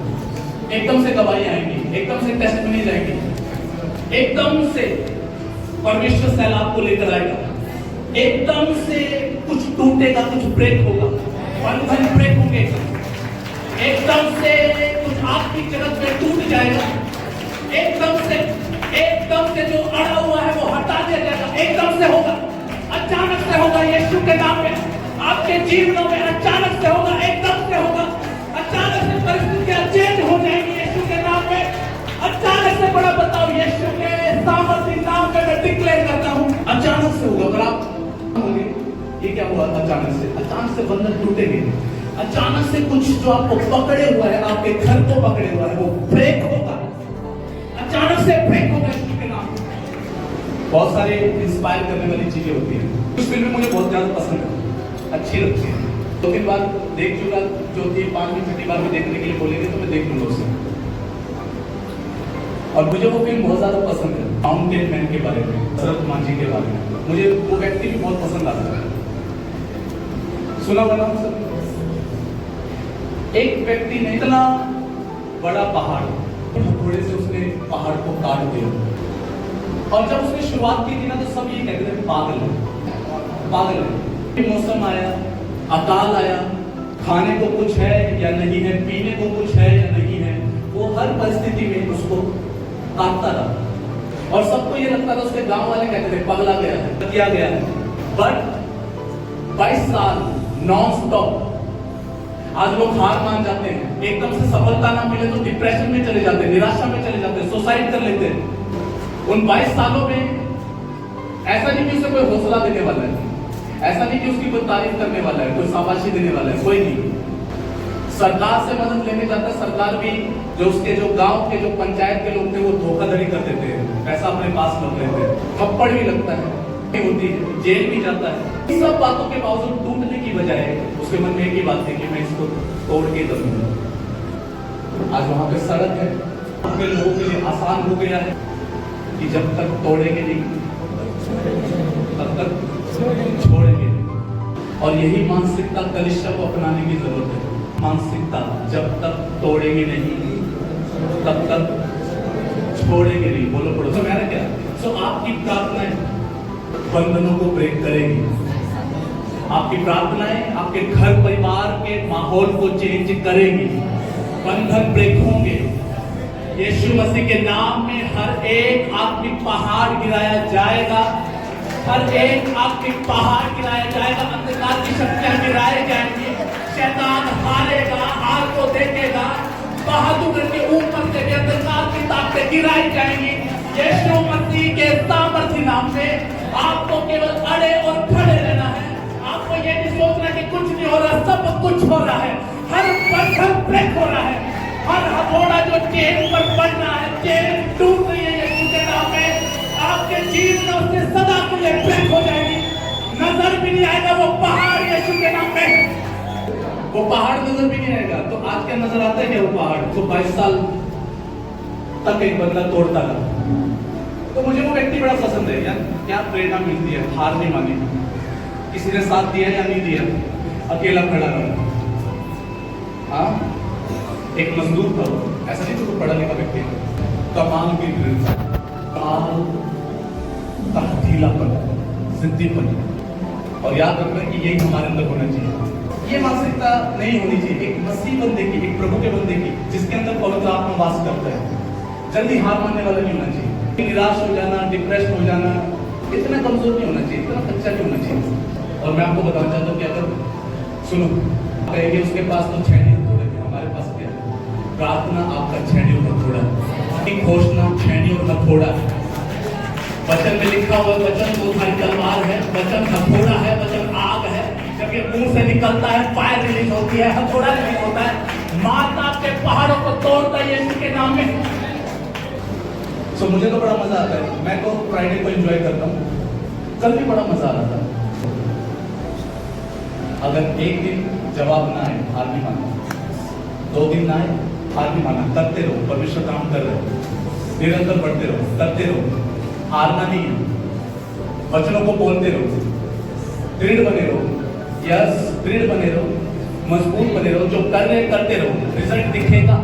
Speaker 1: एकदम से गवाही आएंगी, एकदम से टेस्टिमनीज आएंगी, एकदम से परमेश्वर सैलाब को लेकर आएगा, एकदम से कुछ टूटेगा, कुछ ब्रेक होगा, बंधन ब्रेक होंगे, एकदम से कुछ आत्मिक जगत में टूट जाएगा, एकदम से जो अड़ा हुआ है वो हटा दिया जाएगा, एकदम से होगा, अचानक से होगा। यीशु के नाम में आपके जीवनों में अचानक से होगा, एकदम से होगा, अचानक से परिस्थितियां चेंज हो जाएंगी यीशु के नाम में। अचानक से बड़ा बताओ, यीशु के सामर्थ्य नाम में मैं डिक्लेयर करता हूँ अचानक से होगा। अगर आप होंगे ये क्या हुआ, अचानक से बंधन टूटेंगे, अचानक से कुछ जो आपको पकड़े हुआ है, आपके घर को पकड़े हुआ है वो ब्रेक होगा, अचानक से ब्रेक होगा यीशु के नाम। बहुत सारे इंस्पायर करने वाली चीजें होती हैं। कुछ फिल्में मुझे बहुत ज्यादा पसंद है, अच्छी लगती है, 2-3 बार देख चुका, चौथी 5वीं 6ठी बार में देखने के लिए बोलेंगे तो मैं देख लूंगा उसे। और मुझे वो फिल्म बहुत ज्यादा पसंद है, माउंटेन मैन के बारे में, शरद मांझी के बारे में। मुझे वो व्यक्ति भी बहुत पसंद आता है, सुना हुआ नाम सर? एक व्यक्ति ने इतना बड़ा पहाड़, घोड़े से उसने पहाड़ को काट दिया, और जब उसने शुरुआत की थी ना तो सब ये कहते थे पागल है। मौसम आया, अकाल आया, खाने को कुछ है या नहीं है, पीने को कुछ है या नहीं है, वो हर परिस्थिति में उसको काटता रहा। और सबको ये लगता था, उसके गांव वाले कहते थे पगला गया है, किया गया है। बट 22 साल नॉन स्टॉप, आज लोग हार मान जाते हैं, एकदम से सफलता ना मिले तो डिप्रेशन में चले जाते हैं, निराशा में चले जाते हैं, सुसाइड कर लेते हैं। उन 22 सालों में ऐसा नहीं कि उसे कोई हौसला देने वाला है, ऐसा नहीं कि उसकी कोई तारीफ करने वाला है, कोई शाबाशी देने वाला है, कोई नहीं। सरकार से मदद लेने जाता है, सरकार भी जो उसके जो गांव के जो पंचायत के लोग थे वो धोखाधड़ी कर देते हैं, पैसा अपने पास रख लेते हैं, थप्पड़ भी लगता है, होती है, जेल भी जाता है। इन सब बातों के बावजूद टूटने की बजाय उसके मन में एक ही बात थी कि मैं इसको तोड़ के करूंगा। आज वहां पे सड़क है, अपने लोगों के लिए आसान हो गया है कि जब तक तोड़ेंगे नहीं तब तक छोड़ेंगे नहीं। और यही मानसिकता कलिशा को अपनाने की जरूरत है। मानसिकता जब तक तोड़ेंगे नहीं तब तक छोड़ेंगे नहीं। बोलो पड़ो तो मैंने क्या सो आपकी प्रार्थनाएं बंधनों को ब्रेक करेगी। आपकी प्रार्थनाएं आपके घर परिवार के माहौल को चेंज करेगी, बंधन ब्रेक होंगे। यीशु मसीह के नाम में हर एक आत्मिक पहाड़ गिराया जाएगा, हर एक आत्मिक पहाड़ गिराया जाएगा, अंधकार की शक्तियां गिराई जाएंगी, शैतान हारेगा, हार को देखेगा, बहादुर के ऊपर से भी अंधकार की ताकतें गिराई जाएंगी। यीशु मसीह के सामर्थ्य नाम में आपको केवल अड़े और खड़े रहना है। आपको ये नहीं सोचना कि कुछ नहीं हो रहा, सब कुछ हो रहा है। हर बंधन ब्रेक हो रहा है, हर हथौड़ा जो चेन पर पड़ रहा है, चेन टूट रही है यीशु के नाम में। आपके जीवन से सदा के लिए ब्रेक हो जाएगी, नजर भी नहीं आएगा वो पहाड़ यीशु के नाम में। वो पहाड़ नजर भी नहीं आएगा। तो आज क्या नजर आता है क्या वो पहाड़? तो 22 साल तक एक बंदा तोड़ता रहा। तो मुझे वो व्यक्ति बड़ा पसंद है यार, क्या प्रेरणा मिलती है, हार नहीं मानी, किसी ने साथ दिया या नहीं दिया, अकेला खड़ा रहा। हाँ, एक मजदूर था, ऐसा नहीं तो पढ़ा लिखा व्यक्ति, कमाल की तहसीलापन, जिद्दीपन। और याद रखना कि यही हमारे अंदर होना चाहिए। ये मानसिकता नहीं होनी चाहिए एक मसीह बंदे की, एक प्रभु के बंदे की, जिसके अंदर पवित्र आत्मा वास करता है। जल्दी हार मानने वाला नहीं होना चाहिए, निराश हो जाना, डिप्रेस हो जाना, इतना कमजोर नहीं होना चाहिए, इतना कच्चा नहीं होना चाहिए। और मैं आपको बताना चाहता हूँ कि अगर सुनो कहेंगे उसके पास तो छेड़ी हथौड़े थे, हमारे पास क्या है? प्रार्थना आपका छेड़ी और हथौड़ा, घोषणा छेड़ी और हथौड़ा। वचन में लिखा हुआ वचन तो भाई तलवार है, वचन हथौड़ा है, वचन आग है। जब ये मुंह से निकलता है फायर रिलीज होती है, हथौड़ा रिलीज होता है, मारता आपके पहाड़ों को तोड़ता है यीशु के नाम में। सो मुझे तो बड़ा मजा आता है, मैं तो फ्राइडे को एंजॉय करता हूँ। कल भी बड़ा मजा आ रहा था। अगर एक दिन जवाब ना आए हार भी माना, 2 दिन ना आए हार भी माना, करते रहो, परमेश्वर काम कर रहे हो, निरंतर बढ़ते रहो, करते रहो, हारना नहीं है। वचनों को बोलते रहो, दृढ़ बने रहो, यस दृढ़ बने रहो, मजबूत बने रहो, जो कर रहे करते रहो, रिजल्ट दिखेगा,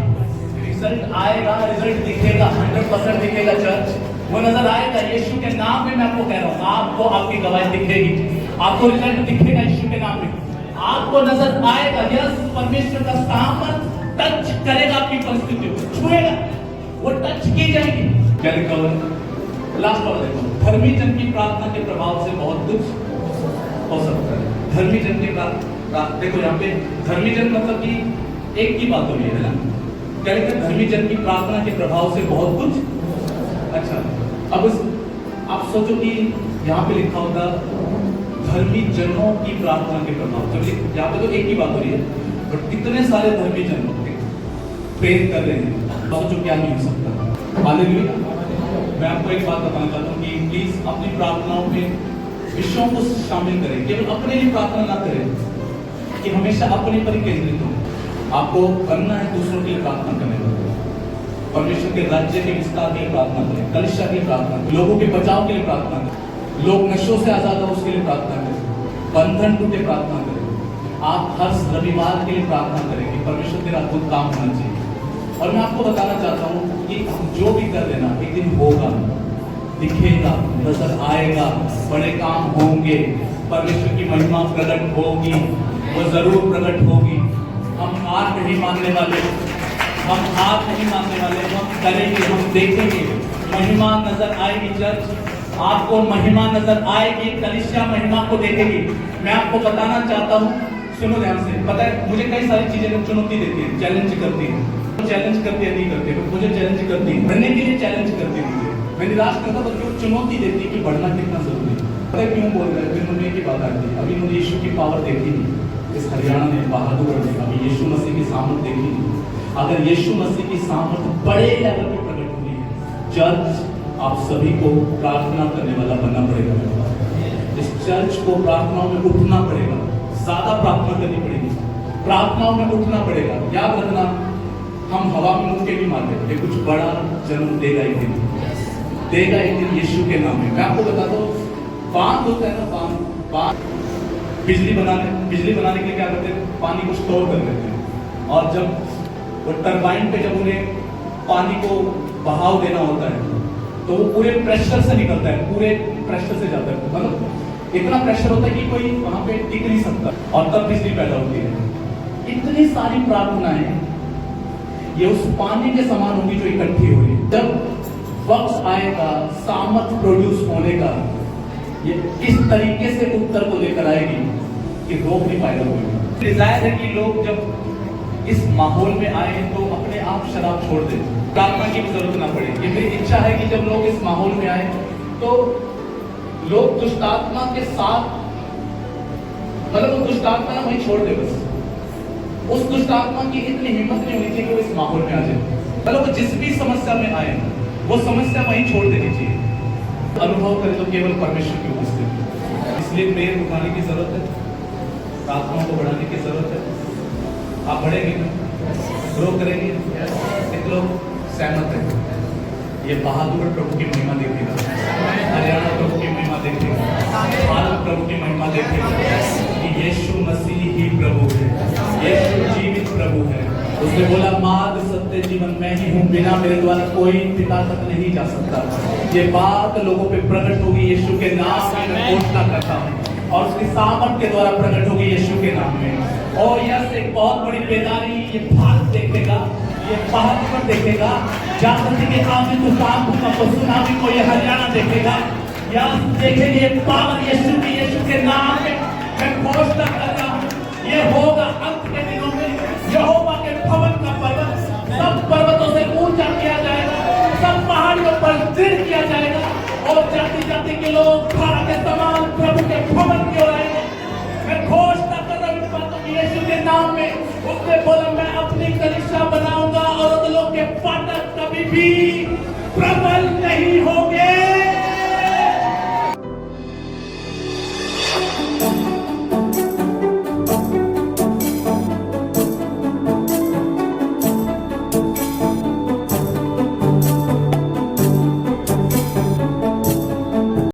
Speaker 1: रिजल्ट आएगा, रिजल्ट दिखेगा, 100% दिखेगा चर्च, वो नजर आएगा। यीशु के नाम में मैं आपको कह रहा हूँ, आपको आपकी गवाही दिखेगी, आपको रिजल्ट दिखेगा यीशु के नाम में, आपको नजर आएगा। यस, परमेश्वर का सामर्थ टच करेगा आपकी परिस्थिति को, छुएगा, वो टच की जाएगी। क्या लिखा हुआ है? लास्ट बार देखो, धर्मी जन की प्रार्थना के प्रभाव से बहुत कुछ हो सकता है। धर्मी जन की प्रार्थना, देखो यहाँ पे धर्मी जन मतलब कि एक की बात हो रही है ना, क्या लिखा है? धर्मी जन की प्रार्थना के प्रभाव से बहुत कुछ। अच्छा, अब आप सोचो कि यहाँ पे लिखा होगा धर्मी जनों की प्रार्थना के प्रभाव, जब यहाँ पे तो एक ही बात हो रही है, बट कितने सारे धर्मी जन प्रेर कर रहे हैं, सोचो क्या नहीं हो सकता। हालेलुया। मैं आपको एक बात बताना चाहता हूँ कि प्लीज अपनी प्रार्थनाओं में विषयों को शामिल करें, केवल अपने लिए प्रार्थना ना करें कि हमेशा अपने पर ही केंद्रित हो। आपको बनना है दूसरों के लिए प्रार्थना करने वाले, परमेश्वर के राज्य के विस्तार के लिए प्रार्थना करें, कलिशा की प्रार्थना करें, लोगों के बचाव के लिए प्रार्थना करें, लोग नशों से आजाद हो उसके लिए प्रार्थना करें, बंधन टूटे प्रार्थना करें। आप हर रविवार के लिए प्रार्थना करें कि परमेश्वर तेरा अद्भुत काम होना चाहिए। और मैं आपको बताना चाहता हूँ कि हम जो भी कर देना एक दिन होगा, दिखेगा, नजर आएगा, बड़े काम होंगे, परमेश्वर की महिमा प्रकट होगी, वो जरूर प्रकट होगी। हम हार नहीं मानने वाले, हम हार नहीं मानने वाले, हम करेंगे, हम देखेंगे, महिमा नजर आएगी। चर्च आपको महिमा नजर आएगी, कलीसिया महिमा को देखेगी। मैं आपको बताना चाहता हूँ, सुनो ध्यान से। पता है मुझे कई सारी चीजें चुनौती देती है, चैलेंज करती है, चैलेंज करती है नहीं करती है, मुझे चैलेंज करती है, बढ़ने के लिए चैलेंज करती है। मैं निराश करता तो क्यों? चुनौती देती है कि बढ़ना कितना जरूरी है। पता क्यों बोल रहे हैं? फिर मुझे की बात आती है, अभी इन्होंने यीशु की पावर देखी नहीं, इस हरियाणा ने बहादुर ने अभी यीशु मसीह की सामर्थ देखी नहीं। अगर यीशु मसीह की सामर्थ बड़े लेवल पे प्रकट हुई है, चर्च आप सभी को प्रार्थना करने वाला बनना पड़ेगा। इस चर्च को प्रार्थनाओं में उठना पड़ेगा, ज्यादा प्रार्थना करनी पड़ेगी, प्रार्थनाओं में उठना पड़ेगा। याद रखना, हम हवा में मुक्के नहीं मारते, ये कुछ बड़ा जन्म देगा एक दिन, देगा एक दिन यीशु के नाम में। मैं आपको बताता हूँ, बांध होता है ना, बांध बिजली बनाने के लिए क्या करते हैं? पानी को स्टोर कर लेते हैं, और जब वो टरबाइन पे जब उन्हें पानी को बहाव देना होता है तो वो पूरे प्रेशर से निकलता है, पूरे प्रेशर से जाता है, मतलब इतना प्रेशर होता है कि कोई वहां पे टिक नहीं सकता, और तब बिजली पैदा होती है। इतनी सारी प्रार्थनाएं ये उस पानी के समान होगी जो इकट्ठी हो रही है। जब वक्त आएगा सामर्थ प्रोड्यूस होने का, ये किस तरीके से उत्तर को लेकर आएगी कि रोक नहीं पाएगा कोई। डिजायर है कि लोग जब इस माहौल में आए तो अपने आप शराब छोड़ दें, प्रार्थना की जरूरत ना पड़े। ये मेरी इच्छा है कि जब लोग इस माहौल में आए तो लोग दुष्टात्मा के साथ, मतलब वो दुष्टात्मा वहीं छोड़ दे, बस उस दुष्टात्मा की इतनी हिम्मत नहीं होनी चाहिए कि वो इस माहौल में आ जाए। मतलब वो जिस भी समस्या में आए वो समस्या वहीं छोड़ देनी चाहिए। अनुभव करें तो केवल परमेश्वर की उपस्थिति, इसलिए प्रेयर उठाने की जरूरत है, प्रार्थनाओं को बढ़ाने की जरूरत है। आप बढ़ेंगे, ग्रो करेंगे, कितने लोग सहमत है? ये बहादुर प्रभु की महिमा देखेगा, हरियाणा प्रभु की महिमा देखेगा, भारत प्रभु की महिमा देखेगा कि यीशु मसीह ही प्रभु है, यीशु जीवित प्रभु है। उसने बोला, मार्ग सत्य जीवन मैं ही हूँ, बिना मेरे द्वारा कोई पिता तक नहीं जा सकता। ये बात लोगों पे प्रकट होगी यीशु के नाम में, मैं घोषणा करता हूँ, और उसकी सामर्थ के द्वारा प्रकट होगी यीशु के नाम में। और यह एक बहुत बड़ी बेदारी ये भारत देखेगा, ये भारत पर देखेगा, जागृति के आगे तूफान को, सुनामी को ये हरियाणा देखेगा, या देखेंगे ये पावन यीशु के नाम में। मैं घोषणा कर रहा हूँ, ये होगा अंत के दिनों में, यहोवा के भवन